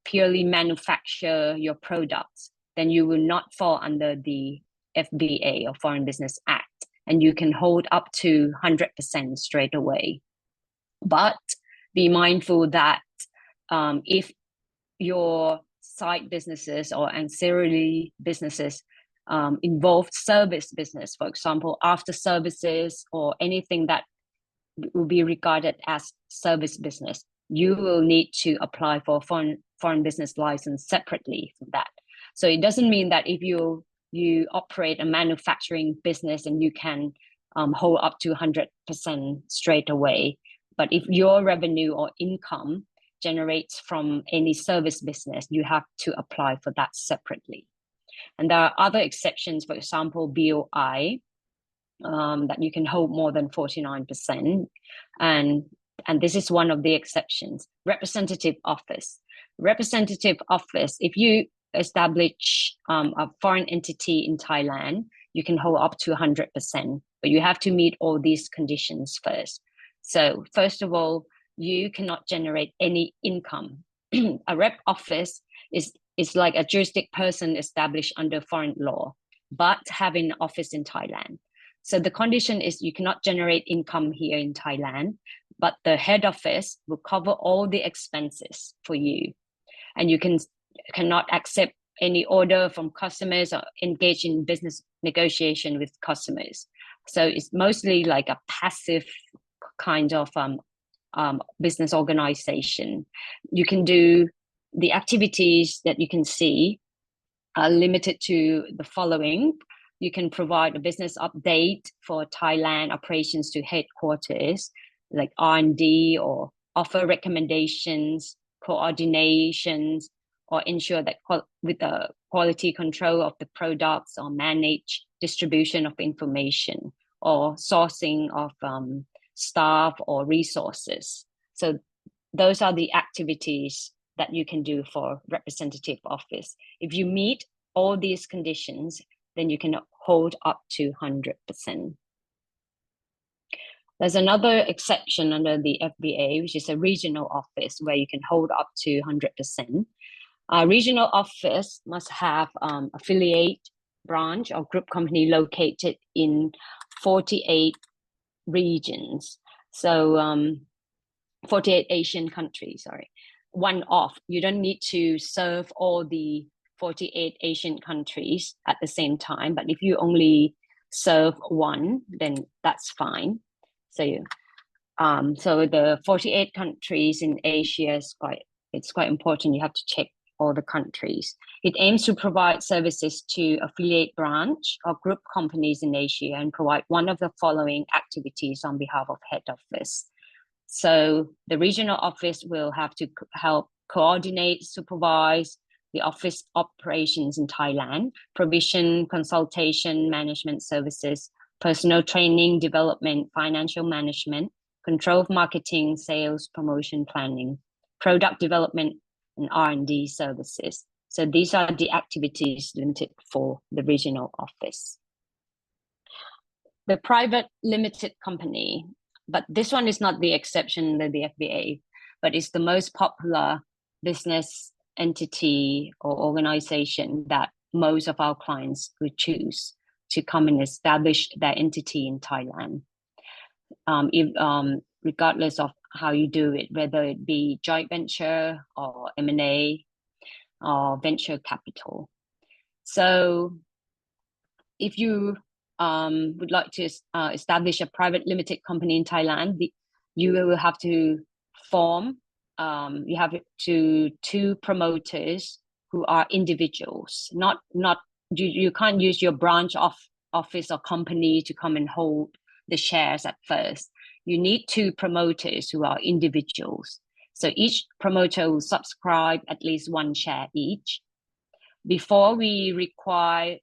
[SPEAKER 5] purely manufacture your products, then you will not fall under the FBA or Foreign Business Act, and you can hold up to 100% straight away. But be mindful that if your side businesses or ancillary businesses involve service business, for example, after services or anything that will be regarded as service business, you will need to apply for foreign business license separately from that. So it doesn't mean that if you operate a manufacturing business and you can hold up to 100% straight away. But if your revenue or income generates from any service business, you have to apply for that separately. And there are other exceptions, for example, BOI, that you can hold more than 49%. And this is one of the exceptions. Representative office. Representative office, if you establish a foreign entity in Thailand, you can hold up to 100%, but you have to meet all these conditions first. So first of all, you cannot generate any income. A rep office is like a juristic person established under foreign law, but having an office in Thailand. So the condition is you cannot generate income here in Thailand, but the head office will cover all the expenses for you. And you cannot accept any order from customers or engage in business negotiation with customers. So it's mostly like a passive kind of business organization. You can do the activities that you can see are limited to the following. You can provide a business update for Thailand operations to headquarters, like R&D, or offer recommendations, coordinations, or ensure that with the quality control of the products, or manage distribution of information, or sourcing of staff or resources. So those are the activities that you can do for representative office. If you meet all these conditions, then you can hold up to 100%. There's another exception under the FBA, which is a regional office where you can hold up to 100%. A regional office must have affiliate branch or group company located in 48 regions. So 48 Asian countries, sorry. One off. You don't need to serve all the 48 Asian countries at the same time, but if you only serve one, then that's fine. So the 48 countries in Asia it's quite important. You have to check all the countries. It aims to provide services to affiliate branch or group companies in Asia and provide one of the following activities on behalf of head office. So the regional office will have to help coordinate, supervise the office operations in Thailand, provision, consultation, management services, personal training, development, financial management, control of marketing, sales, promotion planning, product development, and R&D services. So these are the activities limited for the regional office. The private limited company, but this one is not the exception under the FBA, but it's the most popular business entity or organization that most of our clients would choose to come and establish their entity in Thailand. Regardless of how you do it, whether it be joint venture or M&A or venture capital. So if you would like to establish a private limited company in Thailand, you will have to form you have two promoters who are individuals. You can't use your branch office or company to come and hold the shares at first. You need two promoters who are individuals. So each promoter will subscribe at least one share each. Before, we require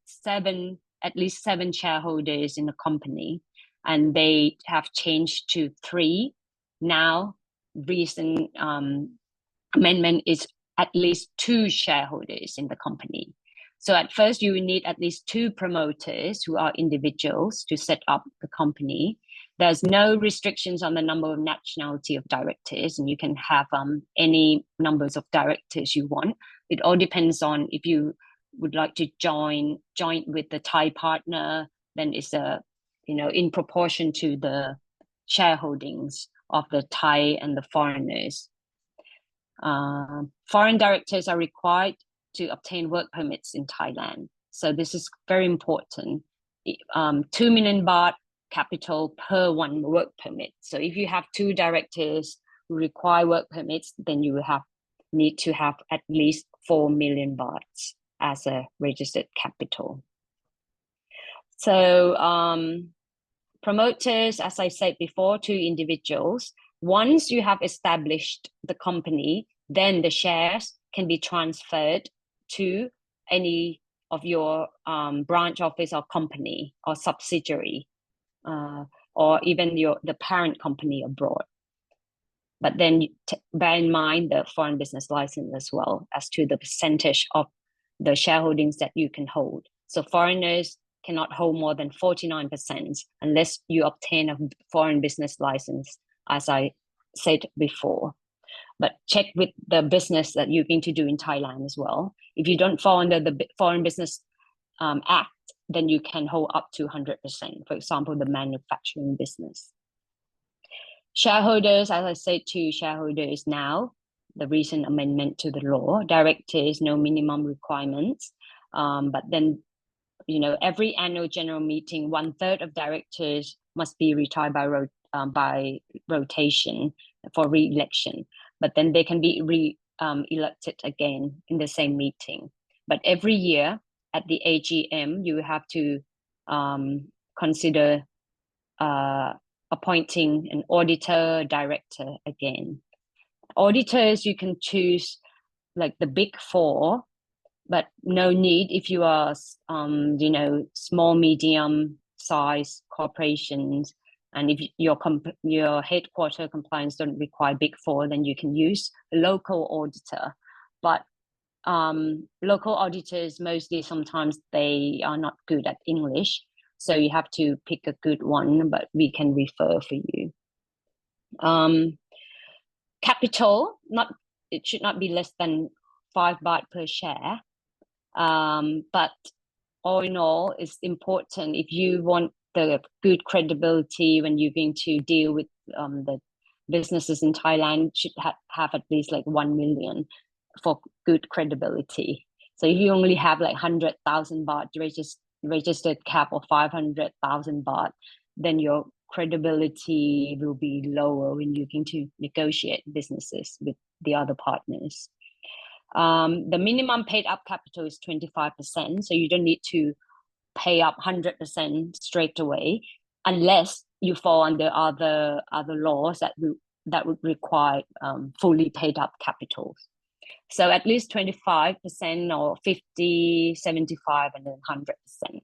[SPEAKER 5] at least seven shareholders in the company, and they have changed to 3. Now, recent amendment is at least 2 shareholders in the company. So at first, you will need at least 2 promoters who are individuals to set up the company. There's no restrictions on the number of nationality of directors, and you can have any numbers of directors you want. It all depends on if you would like to join with the Thai partner, then it's in proportion to the shareholdings of the Thai and the foreigners. Foreign directors are required to obtain work permits in Thailand. So this is very important. 2 million baht capital per 1 work permit. So if you have 2 directors who require work permits, then you will need to have at least 4 million baht as a registered capital. So promoters, as I said before, 2 individuals. Once you have established the company, then the shares can be transferred to any of your branch office or company or subsidiary, or even the parent company abroad. But then bear in mind the foreign business license as well as to the percentage of the shareholdings that you can hold. So foreigners cannot hold more than 49% unless you obtain a foreign business license, as I said before. But check with the business that you're going to do in Thailand as well. If you don't fall under the Foreign Business Act, then you can hold up to 100%, for example, the manufacturing business. Shareholders, as I said, 2 shareholders now, the recent amendment to the law. Directors, no minimum requirements. But then, every annual general meeting, 1/3 of directors must be retired by rotation for re-election. But then they can be elected again in the same meeting. But every year at the AGM, you have to consider appointing an auditor, director again. Auditors, you can choose like the Big 4, but no need if you are, small, medium size corporations. And if your headquarter compliance don't require Big 4, then you can use a local auditor. But local auditors, mostly sometimes they are not good at English. So you have to pick a good one, but we can refer for you. Capital, it should not be less than 5 baht per share. But all in all, it's important if you want the good credibility when you're going to deal with the businesses in Thailand, should have at least like 1 million for good credibility. So if you only have like 100,000 baht registered cap or 500,000 baht, then your credibility will be lower when you're going to negotiate businesses with the other partners. The minimum paid up capital is 25%, so you don't need to pay up 100% straight away, unless you fall under other laws that would require fully paid up capitals. So at least 25% or 50, 75, and then 100%.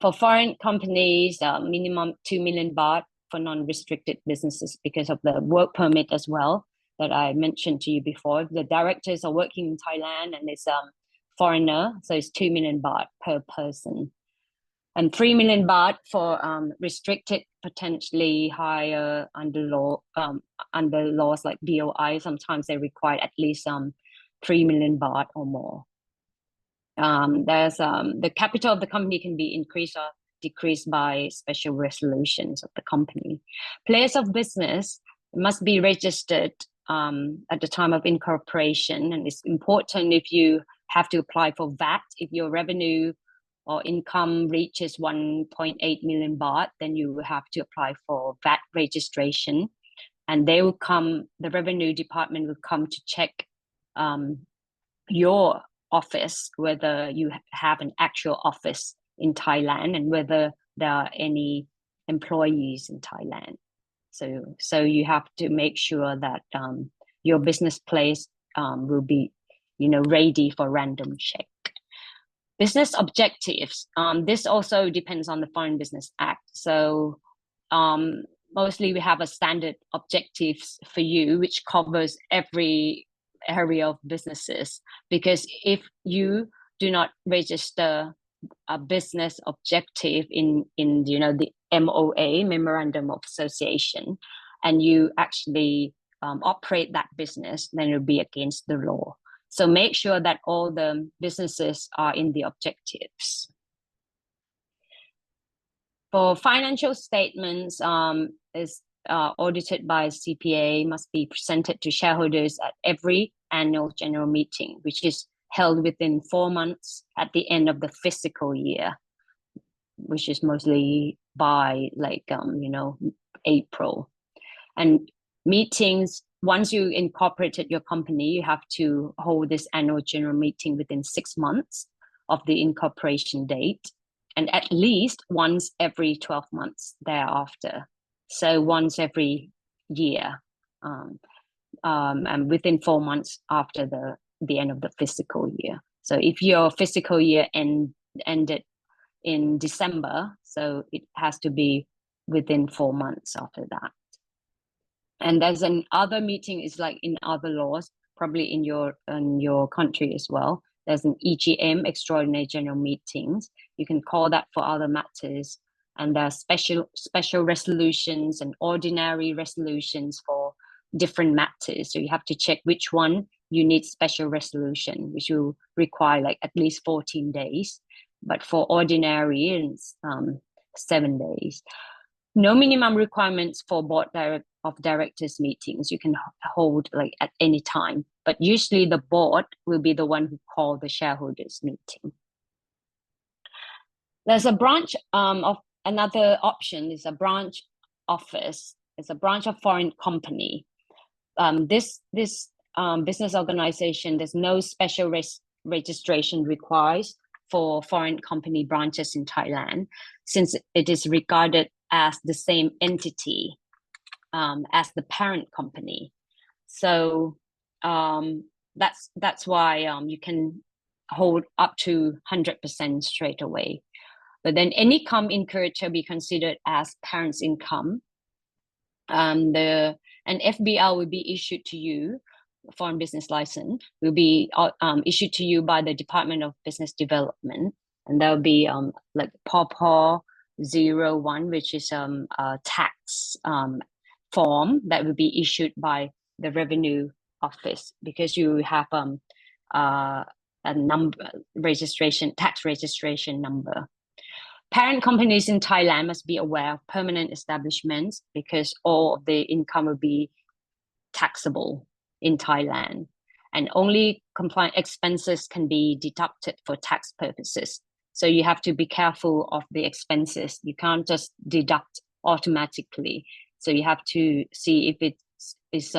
[SPEAKER 5] For foreign companies, minimum 2 million baht for non-restricted businesses because of the work permit as well that I mentioned to you before. The directors are working in Thailand and it's foreigner, so it's 2 million baht per person. And 3 million baht for restricted, potentially higher under laws like BOI. Sometimes they require at least 3 million baht or more. There's the capital of the company can be increased or decreased by special resolutions of the company. Place of business must be registered at the time of incorporation, and it's important if you have to apply for VAT. If your revenue or income reaches 1.8 million baht, then you will have to apply for VAT registration. and they will come, the revenue department will come to check your office, whether you have an actual office in Thailand and whether there are any employees in Thailand. So you have to make sure that your business place will be, ready for random check. Business objectives. This also depends on the Foreign Business Act. So mostly we have a standard objectives for you, which covers every area of businesses. Because if you do not register a business objective in the MOA, Memorandum of Association, and you actually operate that business, then it will be against the law. So make sure that all the businesses are in the objectives. For financial statements, is audited by CPA, must be presented to shareholders at every annual general meeting, which is held within 4 months at the end of the fiscal year, which is mostly by April. And meetings, once you incorporated your company, you have to hold this annual general meeting within 6 months of the incorporation date, and at least once every 12 months thereafter. So once every year, and within 4 months after the end of the fiscal year. So if your fiscal year ended in December, so it has to be within 4 months after that. And there's another meeting, is like in other laws, probably in your country as well. There's an EGM, Extraordinary General Meetings. You can call that for other matters. And there are special resolutions and ordinary resolutions for different matters. So you have to check which one you need special resolution, which will require like at least 14 days. But for ordinary, it's 7 days. No minimum requirements for board of directors meetings. You can hold like at any time, but usually the board will be the one who call the shareholders meeting. There's a branch of another option is a branch office. It's a branch of foreign company. This business organization, there's no special registration required for foreign company branches in Thailand, since it is regarded as the same entity as the parent company. So that's why you can hold up to 100% straight away. But then any income incurred shall be considered as parent's income. An FBL will be issued to you, foreign business license will be issued to you by the Department of Business Development, and there will be like POPO 01, which is a tax form that will be issued by the Revenue Office, because you have a number tax registration number. Parent companies in Thailand must be aware of permanent establishments, because all of the income will be taxable in Thailand, and only compliant expenses can be deducted for tax purposes. So you have to be careful of the expenses. You can't just deduct automatically. So you have to see if it is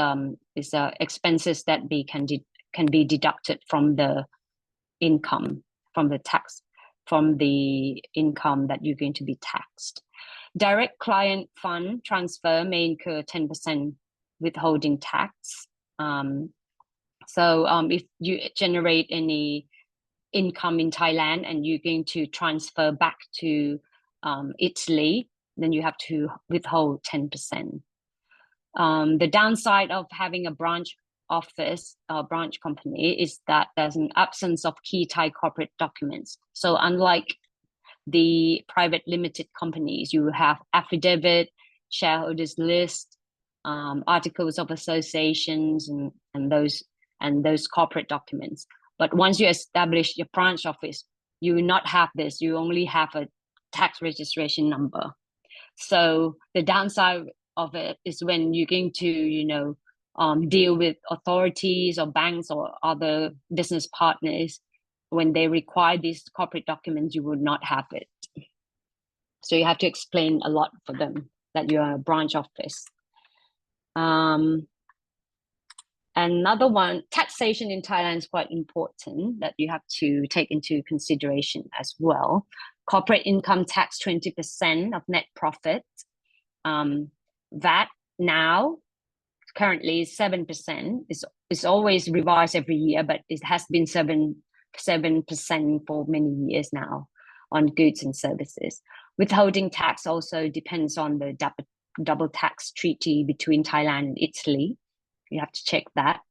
[SPEAKER 5] expenses that can be deducted from the income, from the tax, from the income that you're going to be taxed. Direct client fund transfer may incur 10% withholding tax. If you generate any income in Thailand and you're going to transfer back to Italy, then you have to withhold 10%. The downside of having a branch office or branch company is that there's an absence of key Thai corporate documents. So unlike the private limited companies, you have affidavit, shareholders list, articles of associations, and those corporate documents. But once you establish your branch office, you will not have this. You only have a tax registration number. So the downside of it is when you're going to, deal with authorities or banks or other business partners, when they require these corporate documents, you would not have it. So you have to explain a lot for them that you are a branch office. Another one, taxation in Thailand is quite important that you have to take into consideration as well. Corporate income tax 20% of net profit. VAT now currently is 7%. It's always revised every year, but it has been 7% for many years now on goods and services. Withholding tax also depends on the double tax treaty between Thailand and Italy. You have to check that.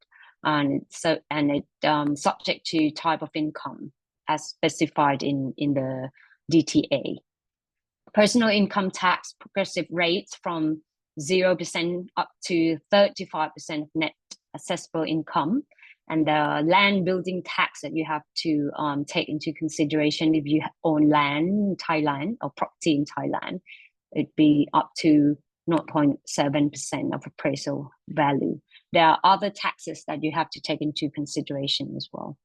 [SPEAKER 5] And it's subject to type of income as specified in the DTA. Personal income tax progressive rates from 0% up to 35% of net assessable income. And the land building tax that you have to take into consideration if you own land in Thailand or property in Thailand, it'd be up to 0.7% of appraisal value. There are other taxes that you have to take into consideration as well.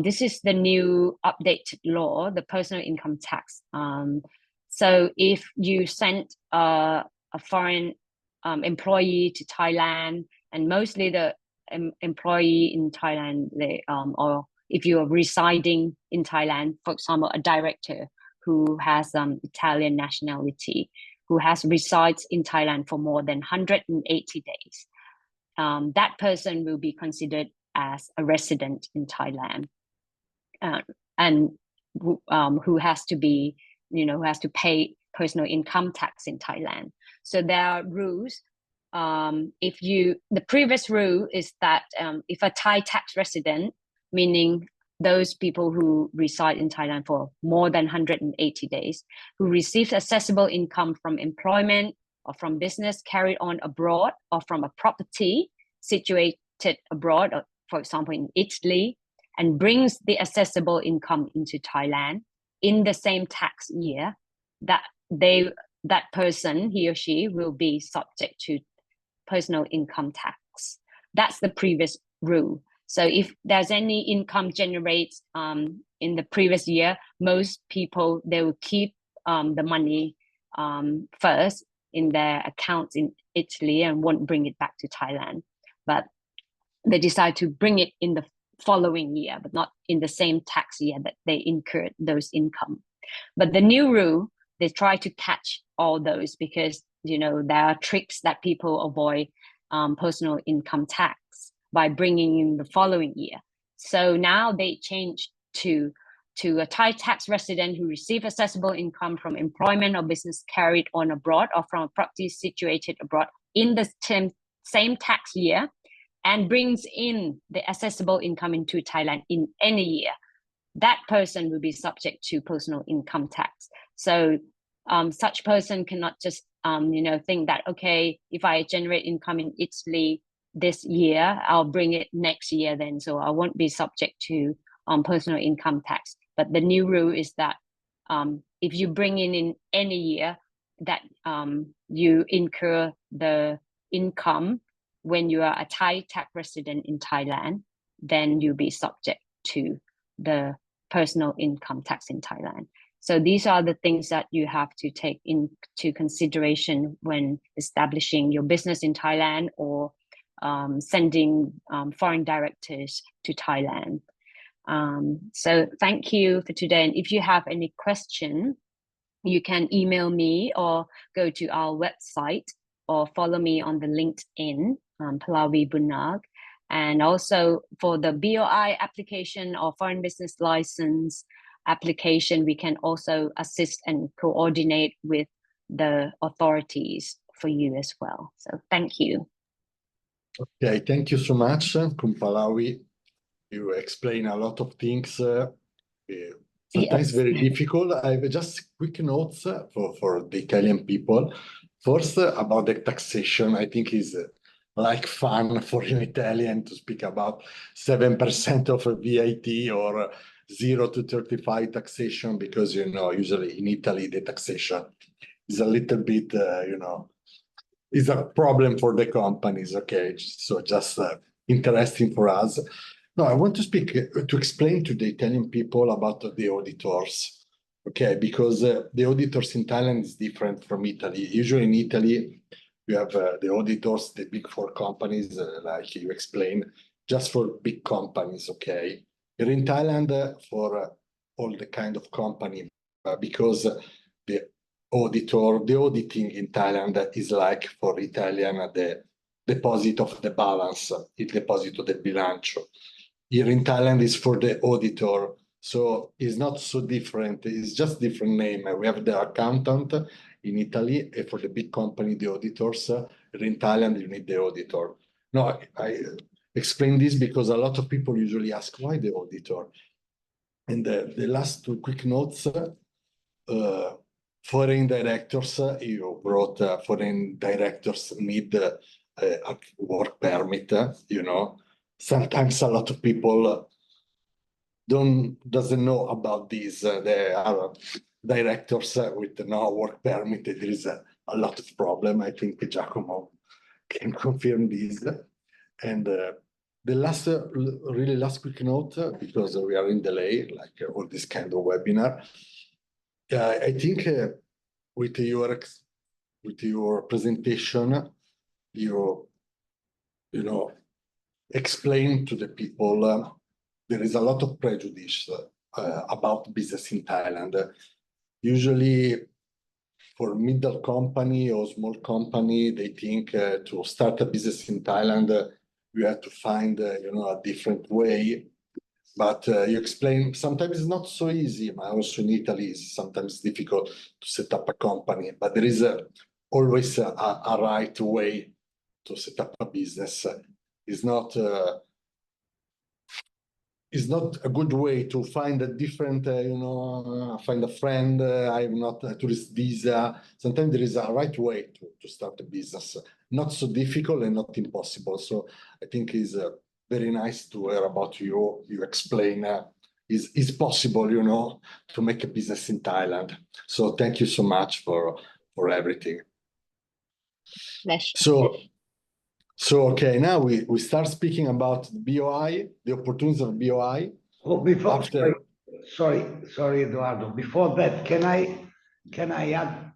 [SPEAKER 5] This is the new updated law, the personal income tax. So if you sent a foreign employee to Thailand, and mostly the employee in Thailand, or if you are residing in Thailand, for example, a director who has Italian nationality, who has resides in Thailand for more than 180 days, that person will be considered as a resident in Thailand, and who has to be, who has to pay personal income tax in Thailand. So there are rules. The previous rule is that if a Thai tax resident, meaning those people who reside in Thailand for more than 180 days, who receive accessible income from employment or from business carried on abroad or from a property situated abroad, or for example in Italy, and brings the accessible income into Thailand in the same tax year, that person, he or she, will be subject to personal income tax. That's the previous rule. So if there's any income generated in the previous year, most people, they will keep the money first in their accounts in Italy and won't bring it back to Thailand. But they decide to bring it in the following year, but not in the same tax year that they incurred those income. But the new rule, they try to catch all those because, there are tricks that people avoid personal income tax by bringing in the following year. So now they change to a Thai tax resident who receive accessible income from employment or business carried on abroad or from a property situated abroad in the same tax year and brings in the accessible income into Thailand in any year. That person will be subject to personal income tax. So such person cannot just think that, okay, if I generate income in Italy this year, I'll bring it next year then, so I won't be subject to personal income tax. But the new rule is that if you bring in any year that you incur the income when you are a Thai tax resident in Thailand, then you'll be subject to the personal income tax in Thailand. So these are the things that you have to take into consideration when establishing your business in Thailand or sending foreign directors to Thailand. So thank you for today. And if you have any question, you can email me or go to our website or follow me on the LinkedIn, Pallavi Bunag. And also for the BOI application or foreign business license application, we can also assist and coordinate with the authorities for you as well. So thank you.
[SPEAKER 2] Okay, thank you so much, Pallavi. You explain a lot of things, sometimes very difficult. I have just quick notes for the Italian people. First, about the taxation, I think is like fun for an Italian to speak about 7% of a VAT or 0 to 35 taxation, because, usually in Italy, the taxation is a little bit, is a problem for the companies. Okay, so just interesting for us. No, I want to explain to the Italian people about the auditors. Okay, because the auditors in Thailand is different from Italy. Usually in Italy, you have the auditors, the big four companies, like you explained, just for big companies, okay? Here in Thailand, for all the kind of company, because the auditing in Thailand is like for Italian, the deposit of the balance, il deposito del bilancio. Here in Thailand is for the auditor, so it's not so different. It's just different name. We have the accountant in Italy, and for the big company, the auditors. In Thailand, you need the auditor. No, I explain this because a lot of people usually ask why the auditor. And the last two quick notes, foreign directors, you brought foreign directors need a work permit, you know. Sometimes a lot of people doesn't know about this. There are directors with no work permit. There is a lot of problem. I think Giacomo can confirm this. And the last, really last quick note, because we are in delay, like all this kind of webinar. I think with your presentation, you know, explain to the people there is a lot of prejudice about business in Thailand. Usually, for middle company or small company, they think to start a business in Thailand, you have to find a different way. But you explain sometimes it's not so easy. Also in Italy, it's sometimes difficult to set up a company. But there is always a right way to set up a business. It's not a good way to find a different, find a friend. I'm not a tourist visa. Sometimes there is a right way to start a business. Not so difficult and not impossible. So I think it's very nice to hear about you. You explain it's possible, to make a business in Thailand. So thank you so much for everything.
[SPEAKER 5] Pleasure.
[SPEAKER 2] So okay, now we start speaking about BOI, the opportunities of BOI.
[SPEAKER 3] Oh, before sorry, Eduardo. Before that, can I add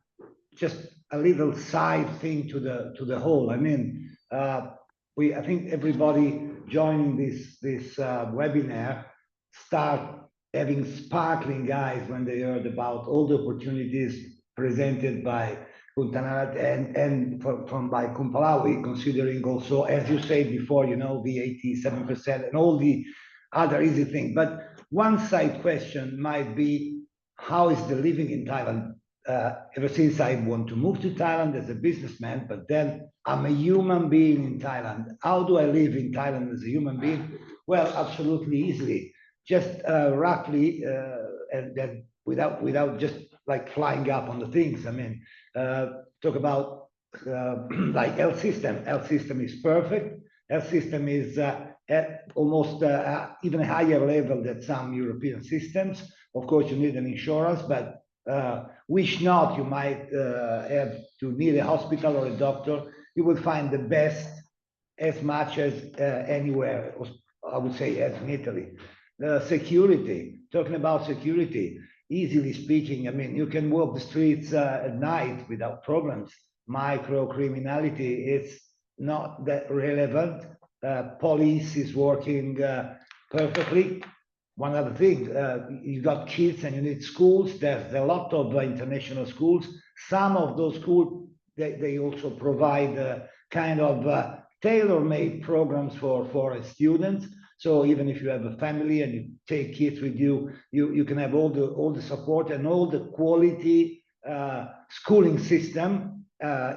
[SPEAKER 3] just a little side thing to the whole? I mean, I think everybody joining this webinar start having sparkling eyes when they heard about all the opportunities presented by Kuntanat and by Kumpalawi, considering also, as you said before, VAT 7% and all the other easy things. But one side question might be, how is the living in Thailand? Ever since I want to move to Thailand as a businessman, but then I'm a human being in Thailand. How do I live in Thailand as a human being? Well, absolutely easily. Just roughly, and then without just like flying up on the things. I mean, talk about like health system. Health system is perfect. Health system is at almost even a higher level than some European systems. Of course, you need an insurance, but wish not, you might have to need a hospital or a doctor. You will find the best as much as anywhere, I would say, as in Italy. Security, talking about security, easily speaking, I mean, you can walk the streets at night without problems. Micro criminality is not that relevant. Police is working perfectly. One other thing, you got kids and you need schools. There's a lot of international schools. Some of those schools, they also provide kind of tailor-made programs for students. So even if you have a family and you take kids with you, you can have all the support and all the quality schooling system.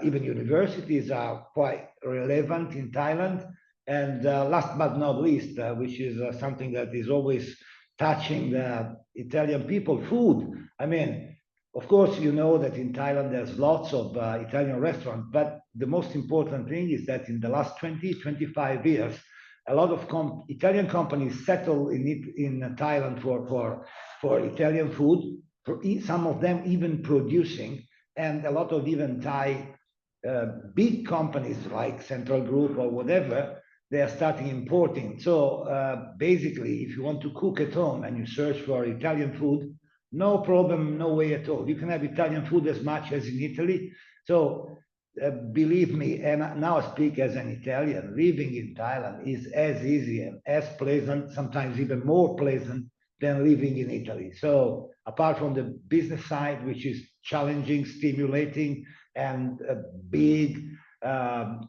[SPEAKER 3] Even universities are quite relevant in Thailand. And last but not least, which is something that is always touching the Italian people, food. I mean, of course, you know that in Thailand there's lots of Italian restaurants, but the most important thing is that in the last 20-25 years, a lot of Italian companies settle in Thailand for Italian food, some of them even producing, and a lot of even Thai big companies like Central Group or whatever, they are starting importing. So basically, if you want to cook at home and you search for Italian food, no problem, no way at all. You can have Italian food as much as in Italy. So believe me, and now I speak as an Italian, living in Thailand is as easy and as pleasant, sometimes even more pleasant than living in Italy. So apart from the business side, which is challenging, stimulating, and a big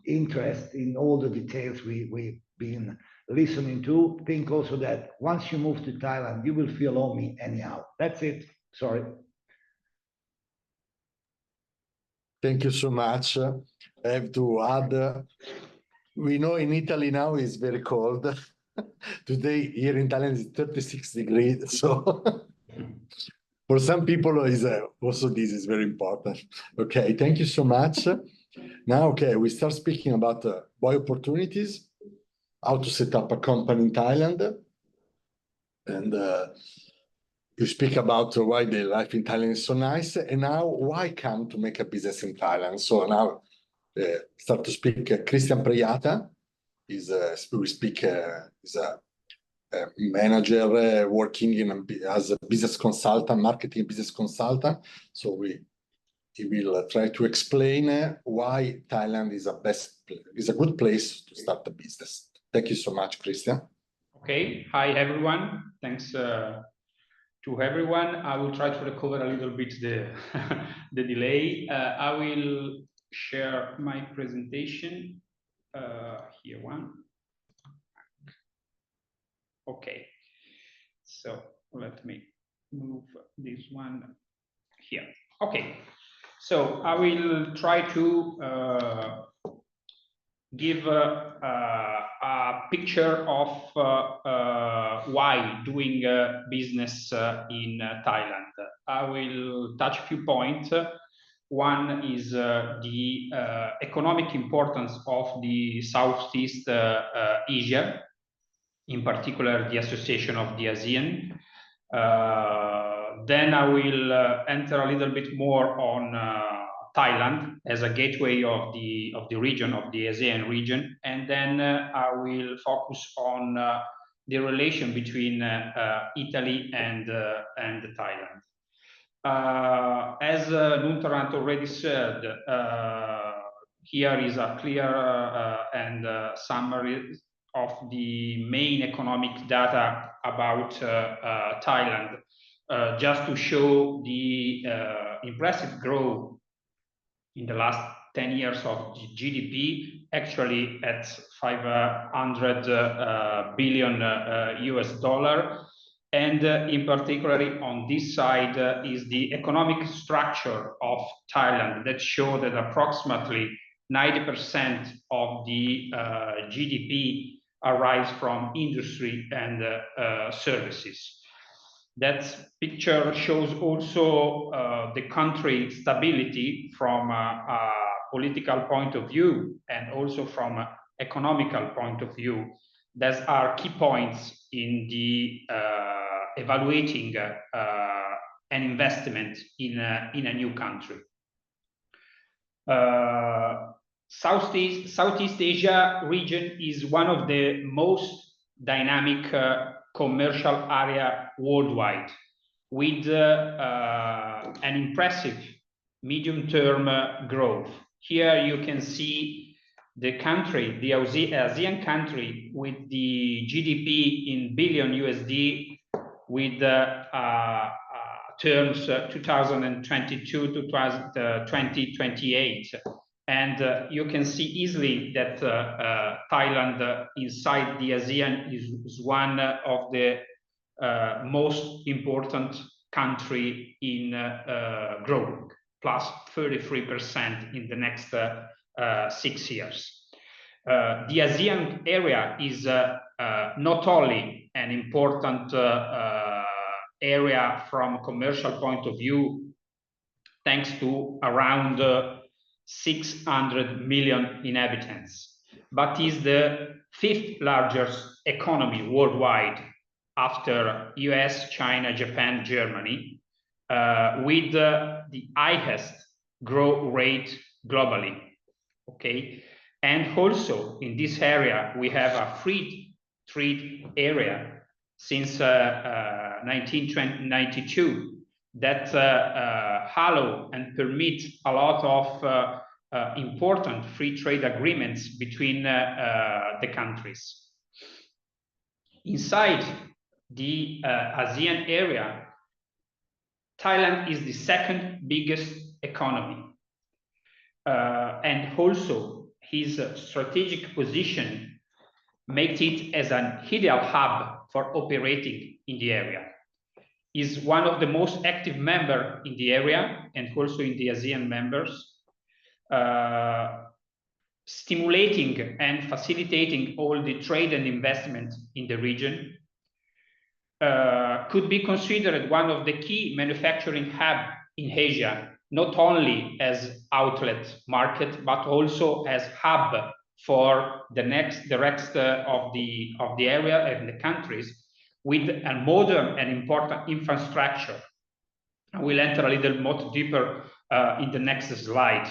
[SPEAKER 3] interest in all the details we've been listening to, think also that once you move to Thailand, you will feel homey anyhow. That's it. Sorry.
[SPEAKER 2] Thank you so much. I have to add, we know in Italy now it's very cold. Today here in Thailand is 36 degrees. So for some people is also this is very important. Okay, thank you so much. Now, okay, we start speaking about BOI opportunities, how to set up a company in Thailand. And you speak about why the life in Thailand is so nice, and now why come to make a business in Thailand. So now start to speak. Christian Preyata is is a manager working as a business consultant, marketing business consultant. So he will try to explain why Thailand is a good place to start a business. Thank you so much, Christian.
[SPEAKER 6] Okay, hi everyone. Thanks to everyone. I will try to recover a little bit the the delay. I will share my presentation. Here one. Okay, so let me move this one here. Okay, so I will try to give a picture of why doing business in Thailand. I will touch a few points. One is the economic importance of the Southeast Asia, in particular the association of the ASEAN. Then I will enter a little bit more on Thailand as a gateway of the region, of the ASEAN region, and then I will focus on the relation between Italy and Thailand. As Nuntarant already said, here is a clear and summary of the main economic data about Thailand, just to show the impressive growth in the last 10 years of GDP, actually at 500 billion US dollar. And in particular on this side is the economic structure of Thailand that show that approximately 90% of the GDP arrives from industry and services. That picture shows also the country stability from a political point of view and also from an economical point of view. Those are key points in the evaluating an investment in a new country. Southeast Asia region is one of the most dynamic commercial area worldwide, with an impressive medium-term growth. Here you can see the country, the ASEAN country, with the GDP in billion USD, with terms 2022 to 2028. And you can see easily that Thailand inside the ASEAN is one of the most important country in growing, plus 33% in the next 6 years. The ASEAN area is not only an important area from a commercial point of view, thanks to around 600 million inhabitants, but is the 5th largest economy worldwide after US, China, Japan, Germany, with the highest growth rate globally. Okay, and also in this area we have a free trade area since 1992 that allow and permit a lot of important free trade agreements between the countries. Inside the ASEAN area, Thailand is the second biggest economy. And also his strategic position makes it as an ideal hub for operating in the area. Is one of the most active members in the area and also in the ASEAN members, stimulating and facilitating all the trade and investment in the region. Could be considered one of the key manufacturing hubs in Asia, not only as outlet market, but also as hub for the rest of the area and the countries, with a modern and important infrastructure. I will enter a little more deeper in the next slide.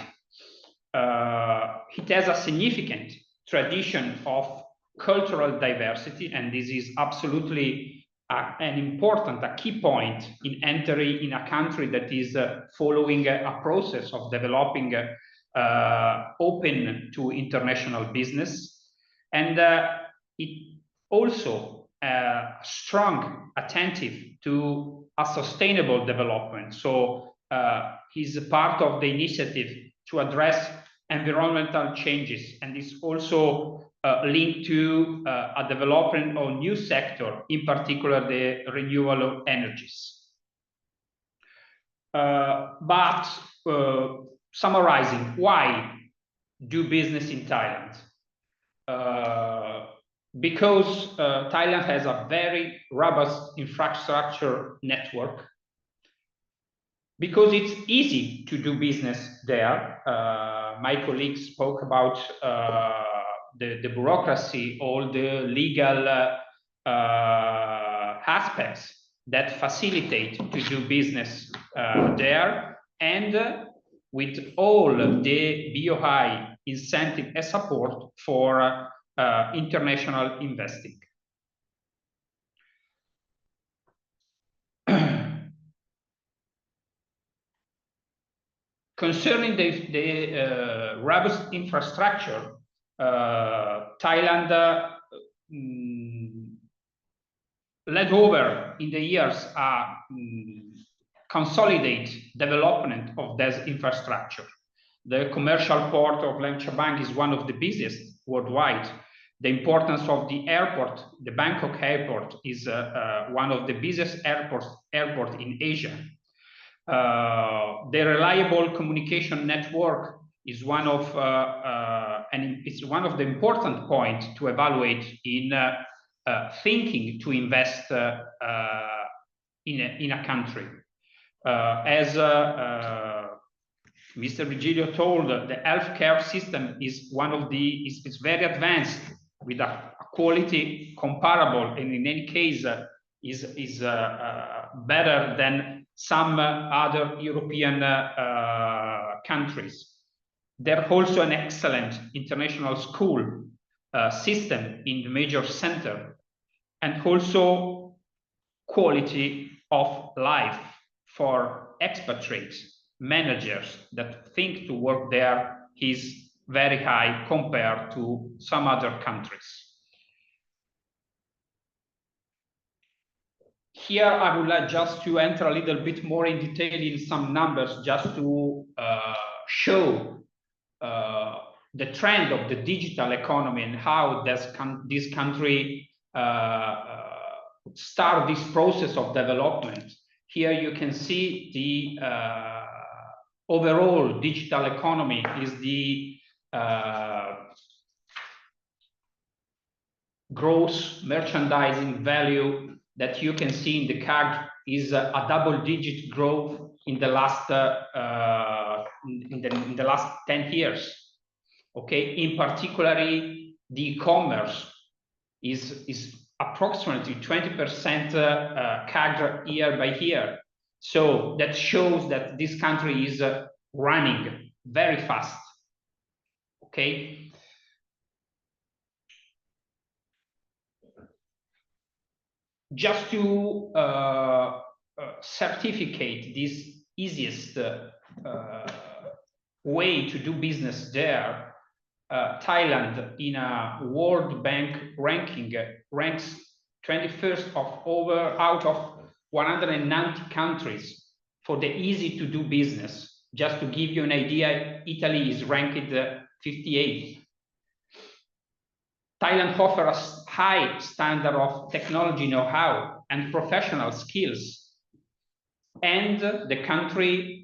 [SPEAKER 6] It has a significant tradition of cultural diversity, and this is absolutely an important, a key point in entering in a country that is following a process of developing open to international business. And it also strong, attentive to a sustainable development. So he's part of the initiative to address environmental changes, and is also linked to a development of new sector, in particular the renewable energies. But summarizing, why do business in Thailand? Because Thailand has a very robust infrastructure network, because it's easy to do business there. My colleagues spoke about the bureaucracy, all the legal aspects that facilitate to do business there, and with all the BOI incentive and support for international investing. Concerning the robust infrastructure, Thailand led over in the years consolidate development of this infrastructure. The commercial port of Laem Chabang is one of the busiest worldwide. The importance of the airport, the Bangkok airport, is one of the busiest airports in Asia. The reliable communication network is one of and it's one of the important points to evaluate in thinking to invest in a country. As Mr. Virgilio told, the healthcare system is one of the is very advanced, with a quality comparable, and in any case is better than some other European countries. There's also an excellent international school system in the major center, and also quality of life for expatriates, managers that think to work there is very high compared to some other countries. Here, I would like just to enter a little bit more in detail in some numbers, just to show the trend of the digital economy and how this country start this process of development. Here you can see the overall digital economy is the gross merchandising value that you can see in the card is a double-digit growth in the last in the last 10 years. Okay, in particularly the e-commerce is approximately 20% CAGR year by year. So that shows that this country is running very fast. Okay. Just to certificate this easiest way to do business there, Thailand in a World Bank ranking ranks 21st out of 190 countries for the easy to do business. Just to give you an idea, Italy is ranked 58th. Thailand offers a high standard of technology know-how and professional skills. And the country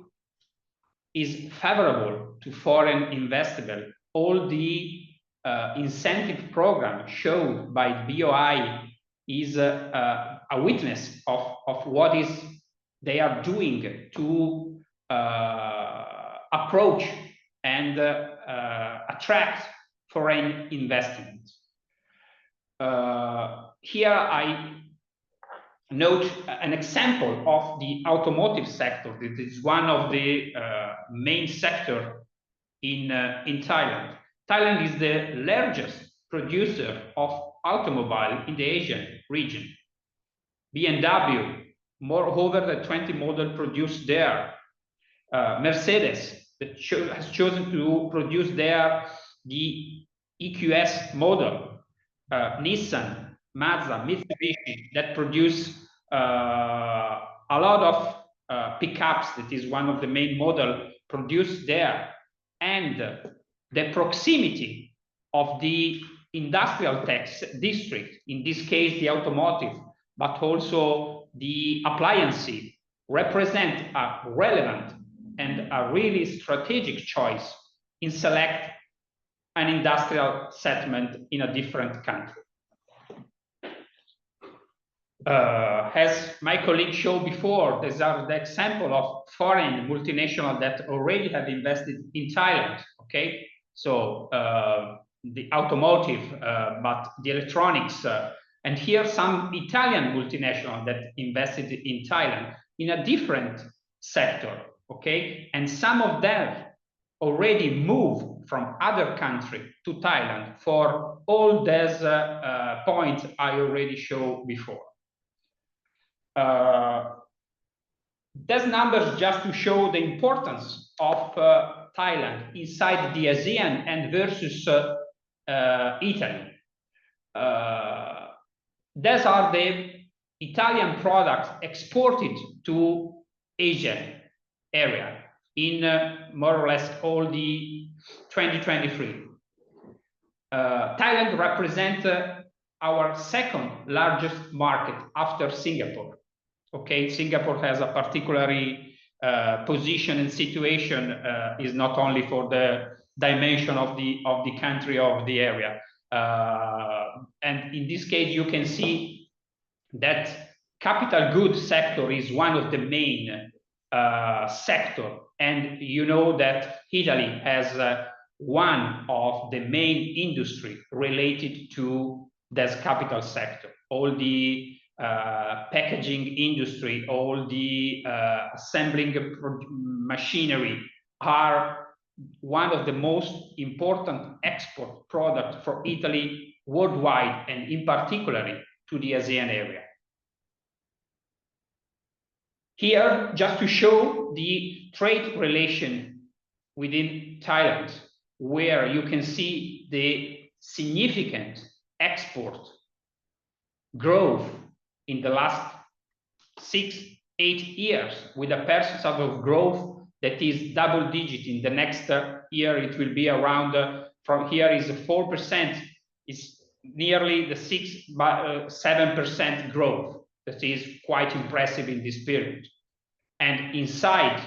[SPEAKER 6] is favorable to foreign investment. All the incentive program shown by BOI is a witness of what they are doing to approach and attract foreign investment. Here I note an example of the automotive sector. It is one of the main sector in Thailand. Thailand is the largest producer of automobile in the Asian region. BMW, moreover, the 20 model produced there. Mercedes has chosen to produce there the EQS model. Nissan, Mazda, Mitsubishi that produce a lot of pickups. That is one of the main model produced there. And the proximity of the industrial district, in this case the automotive, but also the appliance, represent a relevant and a really strategic choice in select an industrial settlement in a different country. As my colleague showed before, these are the example of foreign multinational that already have invested in Thailand. Okay, so the automotive, but the electronics, and here some Italian multinational that invested in Thailand in a different sector. Okay, and some of them already moved from other countries to Thailand for all these points I already showed before. These numbers just to show the importance of Thailand inside the ASEAN and versus Italy. These are the Italian products exported to Asia area in more or less all the 2023. Thailand represents our second largest market after Singapore. Okay, Singapore has a particularly position and situation, is not only for the dimension of the country of the area. And in this case, you can see that capital goods sector is one of the main sector, and you know that Italy has one of the main industry related to this capital sector. All the packaging industry, all the assembling machinery are one of the most important export products for Italy worldwide, and in particular to the ASEAN area. Here, just to show the trade relation within Thailand, where you can see the significant export growth in the last 6-8 years, with a percentage of growth that is double digit. In the next year, it will be around, from here is 4%, it's nearly the 6-7% growth. That is quite impressive in this period. And inside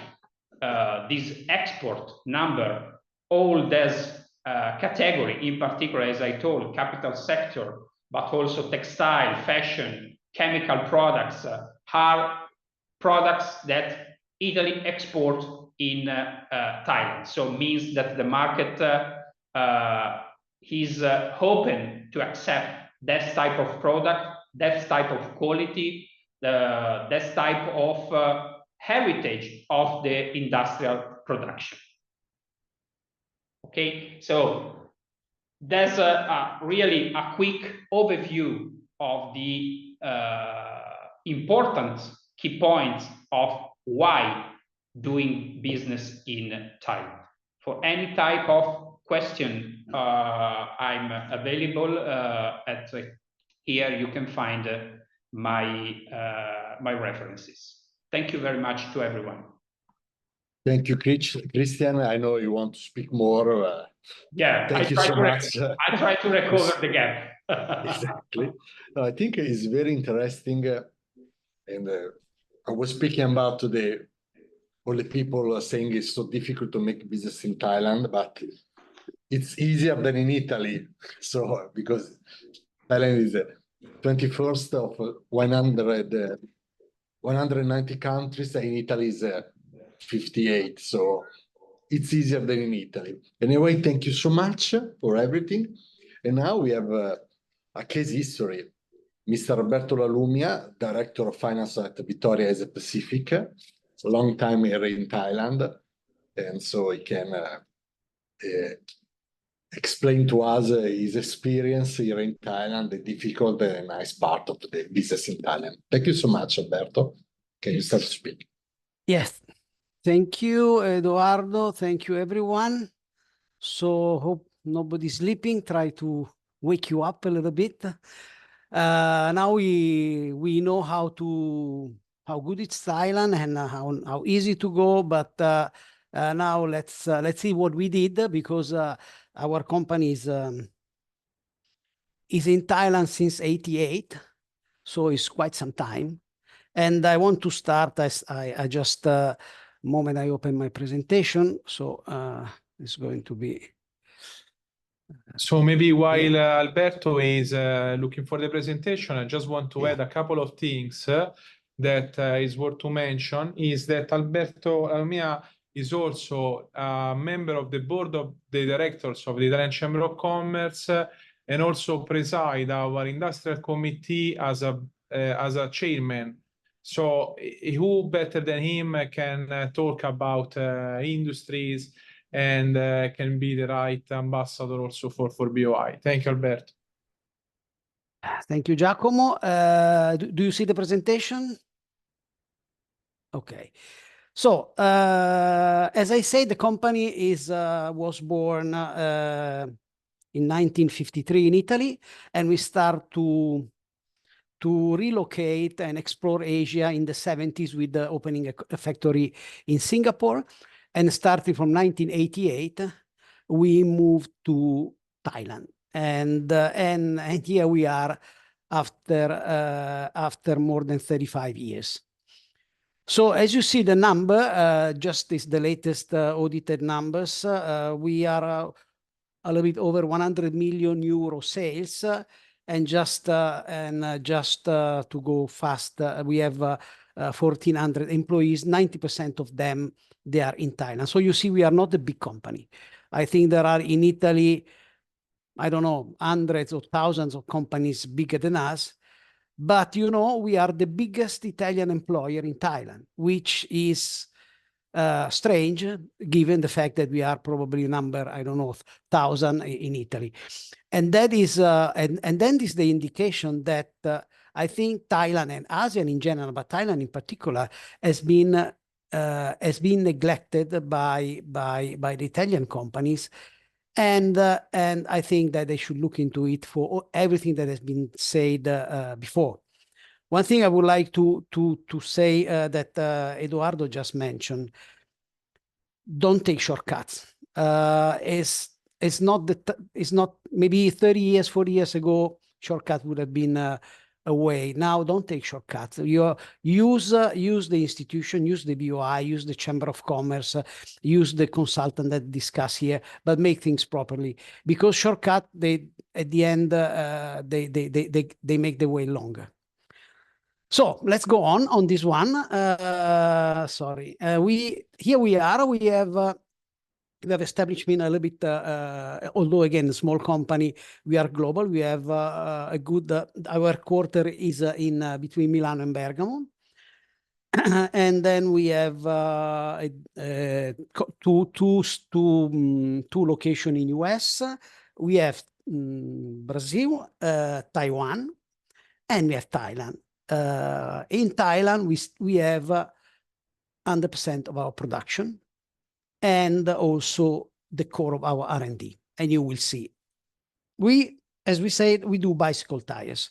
[SPEAKER 6] this export number, all this category, in particular, as I told, capital sector, but also textile, fashion, chemical products, are products that Italy exports in Thailand. So it means that the market is open to accept that type of product, that type of quality, that type of heritage of the industrial production. Okay, so there's really a quick overview of the important key points of why doing business in Thailand. For any type of question, I'm available at here. You can find my references. Thank you very much to everyone.
[SPEAKER 2] Thank you, Christian. I know you want to speak more.
[SPEAKER 6] Yeah,
[SPEAKER 2] thank you so much.
[SPEAKER 6] I try to recover the gap.
[SPEAKER 2] Exactly. No, I think it's very interesting. And I was speaking about all the people saying it's so difficult to make business in Thailand, but it's easier than in Italy. So because Thailand is 21st of 190 countries, and in Italy is 58. So it's easier than in Italy. Anyway, thank you so much for everything. And now we have a case history. Mr. Roberto Lalumia, Director of Finance at Victoria Asia Pacific, a long time here in Thailand. And so he can explain to us his experience here in Thailand, the difficult and nice part of the business in Thailand. Thank you so much, Roberto. Can you start to speak?
[SPEAKER 7] Yes. Thank you, Eduardo. Thank you, everyone. So hope nobody's sleeping. Try to wake you up a little bit. Now we know how good it's Thailand and how easy to go. But now let's see what we did, because our company is in Thailand since '88, so it's quite some time. And I want to start as I just moment I open my presentation. So it's going to be.
[SPEAKER 1] So maybe while Alberto is looking for the presentation, I just want to add a couple of things that is worth to mention. Is that Alberto Lalumia is also a member of the board of the directors of the Italian Chamber of Commerce, and also preside our industrial committee as a chairman. So who better than him can talk about industries and can be the right ambassador also for BOI. Thank you, Alberto.
[SPEAKER 7] Thank you, Giacomo. Do you see the presentation? Okay. So as I say, the company was born in 1953 in Italy, and we start to relocate and explore Asia in the 70s with the opening a factory in Singapore. And starting from 1988, we moved to Thailand, and here we are after more than 35 years. So as you see, the number just is the latest audited numbers. We are a little bit over 100 million euro sales, and just to go fast, we have 1,400 employees. 90% of them, they are in Thailand. So you see, we are not a big company. I think there are in Italy, I don't know, hundreds or thousands of companies bigger than us. But, you know, we are the biggest Italian employer in Thailand, which is strange, given the fact that we are probably number, I don't know, 1,000 in Italy. And that is, and then this is the indication that I think Thailand and ASEAN in general, but Thailand in particular, has been neglected by the Italian companies. And I think that they should look into it for everything that has been said before. One thing I would like to say that Eduardo just mentioned: don't take shortcuts. It's not maybe 30 years, 40 years ago, shortcut would have been a way. Now, don't take shortcuts. You use the institution, use the BOI, use the Chamber of Commerce, use the consultant that discuss here, but make things properly. Because shortcut, at the end, they make the way longer. So let's go on this one. Sorry, here we are. We have established been a little bit, although again, a small company, we are global. We have a good, our quarter is in between Milan and Bergamo. And then we have two locations in US. We have Brazil, Taiwan, and we have Thailand. In Thailand, we have 100% of our production, and also the core of our R&D, and you will see. We, as we said, we do bicycle tires,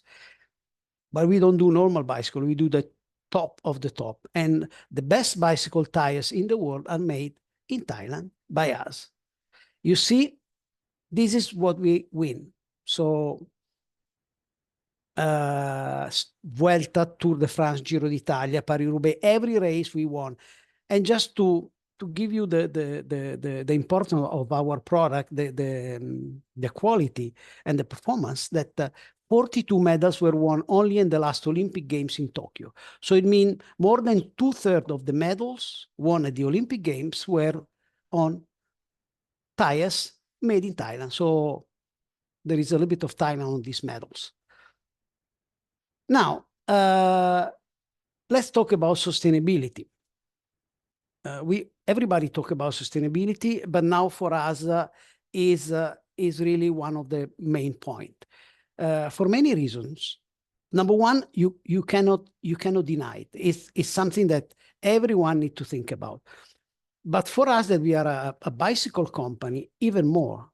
[SPEAKER 7] but we don't do normal bicycle. We do the top of the top, and the best bicycle tires in the world are made in Thailand by us. You see, this is what we win. So Vuelta, Tour de France, Giro d'Italia, Paris-Roubaix, every race we won. And just to give you the importance of our product, the quality and the performance, that 42 medals were won only in the last Olympic Games in Tokyo. So it means more than 2/3 of the medals won at the Olympic Games were on tires made in Thailand. So there is a little bit of Thailand on these medals. Now, let's talk about sustainability. Everybody talk about sustainability, but now for us is really one of the main point for many reasons. Number one, you cannot deny it. It's something that everyone need to think about. But for us, that we are a bicycle company, even more,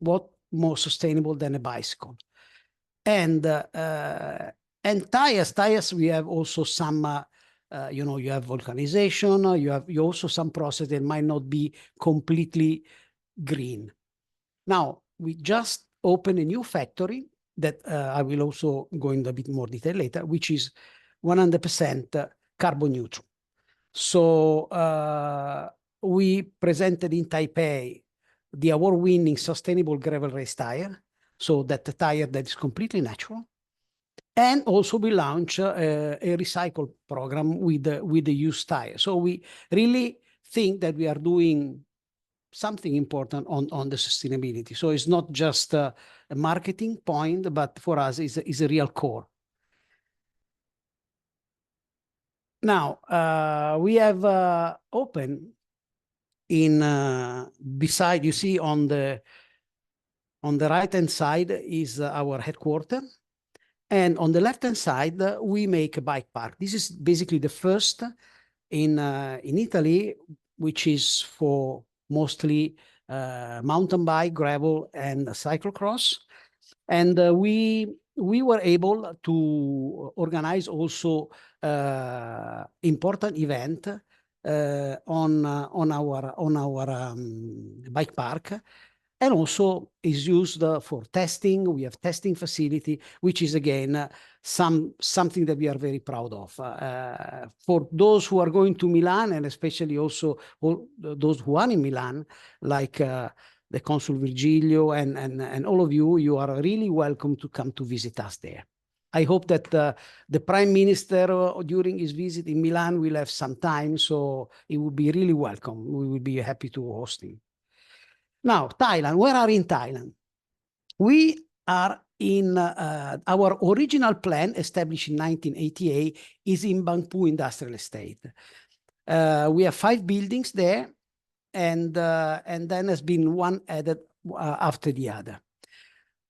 [SPEAKER 7] what more sustainable than a bicycle? And tires, we have also some, you know, you have vulcanization, you also some process that might not be completely green. Now, we just opened a new factory that I will also go into a bit more detail later, which is 100% carbon neutral. So we presented in Taipei the award-winning sustainable gravel race tire, so that the tire that is completely natural. And also we launch a recycle program with the used tire. So we really think that we are doing something important on the sustainability. So it's not just a marketing point, but for us is a real core. Now, we have opened in beside, you see on the right-hand side is our headquarters. And on the left-hand side, we make a bike park. This is basically the first in Italy, which is for mostly mountain bike, gravel, and cyclocross. And we were able to organize also important event on our bike park. And also is used for testing. We have testing facility, which is again something that we are very proud of. For those who are going to Milan, and especially also those who are in Milan, like the Consul Virgilio and all of you, you are really welcome to come to visit us there. I hope that the Prime Minister during his visit in Milan will have some time, so he will be really welcome. We will be happy to host him. Now, Thailand, where are we in Thailand? We are in our original plan, established in 1988, is in Bangpoo Industrial Estate. We have 5 buildings there, and then has been one added after the other.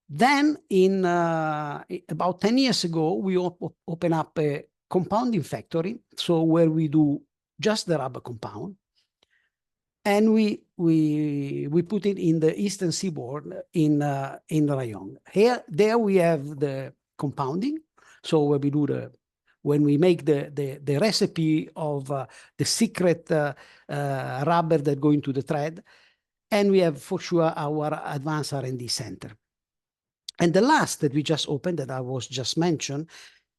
[SPEAKER 7] Then, in about 10 years ago, we opened up a compounding factory, so where we do just the rubber compound. And we put it in the eastern seaboard in Rayong. There we have the compounding. So where we do when we make the recipe of the secret rubber that go into the thread, and we have for sure our advanced R&D center. And the last that we just opened, that I was just mentioned,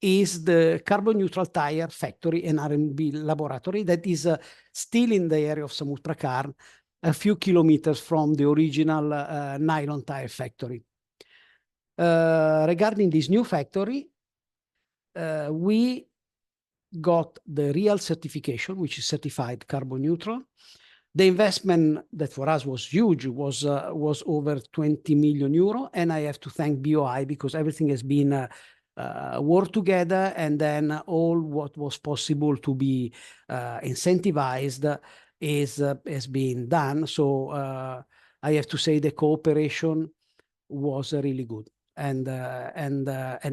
[SPEAKER 7] is the carbon neutral tire factory and R&D laboratory that is still in the area of Samut Prakan, a few kilometers from the original nylon tire factory. Regarding this new factory, we got the real certification, which is certified carbon neutral. The investment that for us was huge, was over 20 million euro, and I have to thank BOI because everything has been work together, and then all what was possible to be incentivized has been done. So I have to say the cooperation was really good and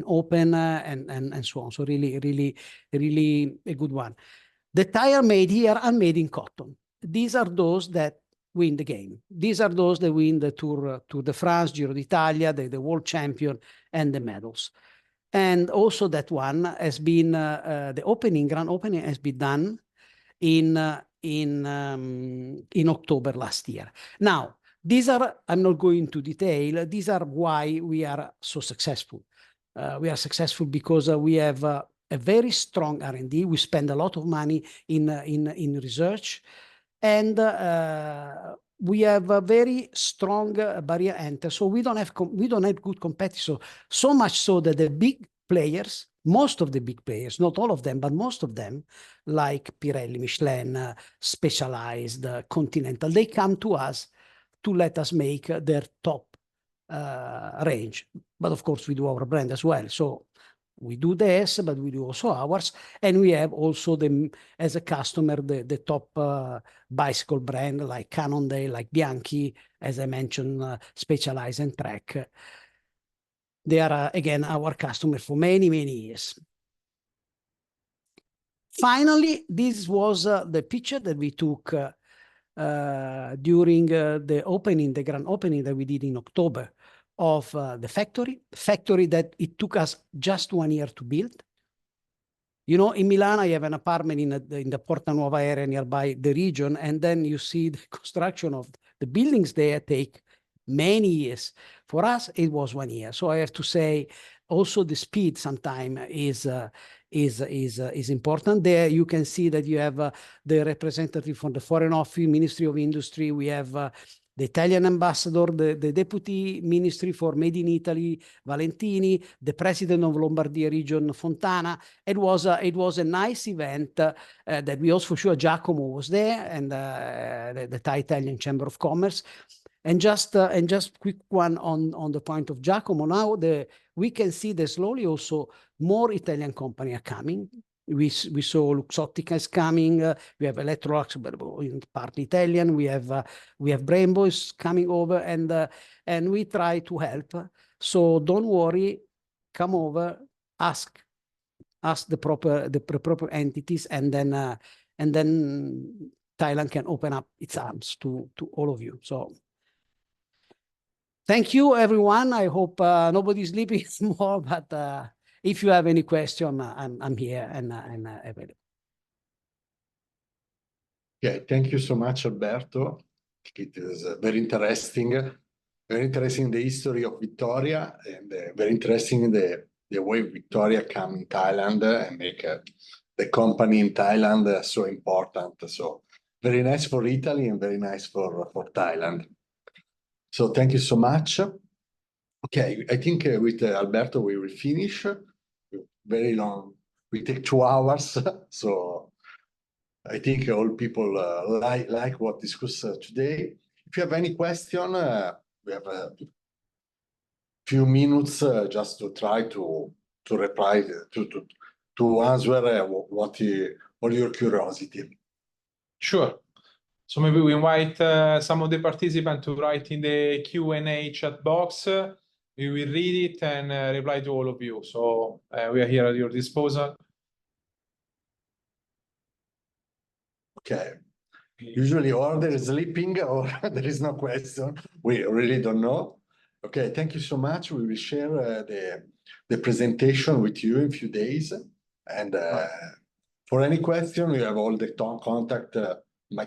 [SPEAKER 7] open and so on. So really a good one. The tire made here are made in cotton. These are those that win the game. These are those that win the Tour de France, Giro d'Italia, the world champion, and the medals. And also that one has been, the grand opening has been done in October last year. Now, these are, I'm not going into detail, these are why we are so successful. We are successful because we have a very strong R&D. We spend a lot of money in research, and we have a very strong barrier enter. So we don't have good competitors. So much so that the big players, most of the big players, not all of them, but most of them, like Pirelli, Michelin, Specialized, Continental, they come to us to let us make their top range. But of course, we do our brand as well. So we do this, but we do also ours. And we have also as a customer, the top bicycle brand like Cannondale, like Bianchi, as I mentioned, Specialized and Trek. They are, again, our customer for many, many years. Finally, this was the picture that we took during the grand opening that we did in October of the factory that it took us just 1 year to build. You know, in Milan, I have an apartment in the Porta Nuova area nearby the region, and then you see the construction of the buildings there take many years. For us, it was 1 year. So I have to say, also the speed sometimes is important. There you can see that you have the representative from the Foreign Office, Ministry of Industry. We have the Italian ambassador, the deputy ministry for Made in Italy, Valentini, the president of Lombardia region, Fontana. It was a nice event that we also, for sure, Giacomo was there, and the Thai Italian Chamber of Commerce. And just quick one on the point of Giacomo. Now we can see that slowly also more Italian companies are coming. We saw Luxottica is coming. We have Electrolux, but in partly Italian. We have Brembo is coming over, and we try to help. So don't worry, come over, ask the proper entities, and then Thailand can open up its arms to all of you. So. Thank you, everyone. I hope nobody's sleeping more, but if you have any question, I'm here and available.
[SPEAKER 2] Okay, thank you so much, Alberto. It is very interesting the history of Victoria, and very interesting the way Victoria come in Thailand and make the company in Thailand so important. So very nice for Italy and very nice for Thailand. So thank you so much. Okay, I think with Alberto we will finish. Very long. We take 2 hours, so I think all people like what discussed today. If you have any question, we have a few minutes just to try to reply to answer what your curiosity.
[SPEAKER 1] Sure. So maybe we invite some of the participants to write in the Q&A chat box. We will read it and reply to all of you. So we are here at your disposal.
[SPEAKER 2] Okay. Usually, or there is sleeping or there is no question. We really don't know. Okay, thank you so much. We will share the presentation with you in a few days. And for any question, you have all the contact, my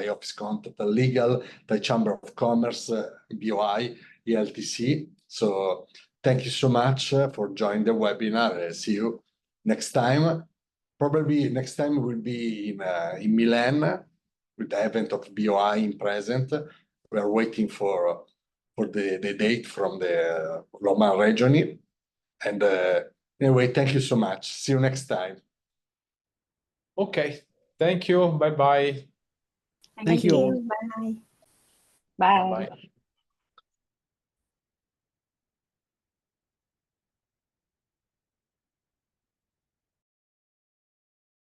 [SPEAKER 2] office contact, legal, the Chamber of Commerce, BOI, ELTC. So thank you so much for joining the webinar. See you next time. Probably next time will be in Milan with the event of BOI in present. We are waiting for the date from the Roma region. And anyway, thank you so much. See you next time.
[SPEAKER 1] Okay. Thank you. Bye-bye.
[SPEAKER 7] Thank you.
[SPEAKER 4] Bye.
[SPEAKER 5] Bye.
[SPEAKER 1] Bye-bye.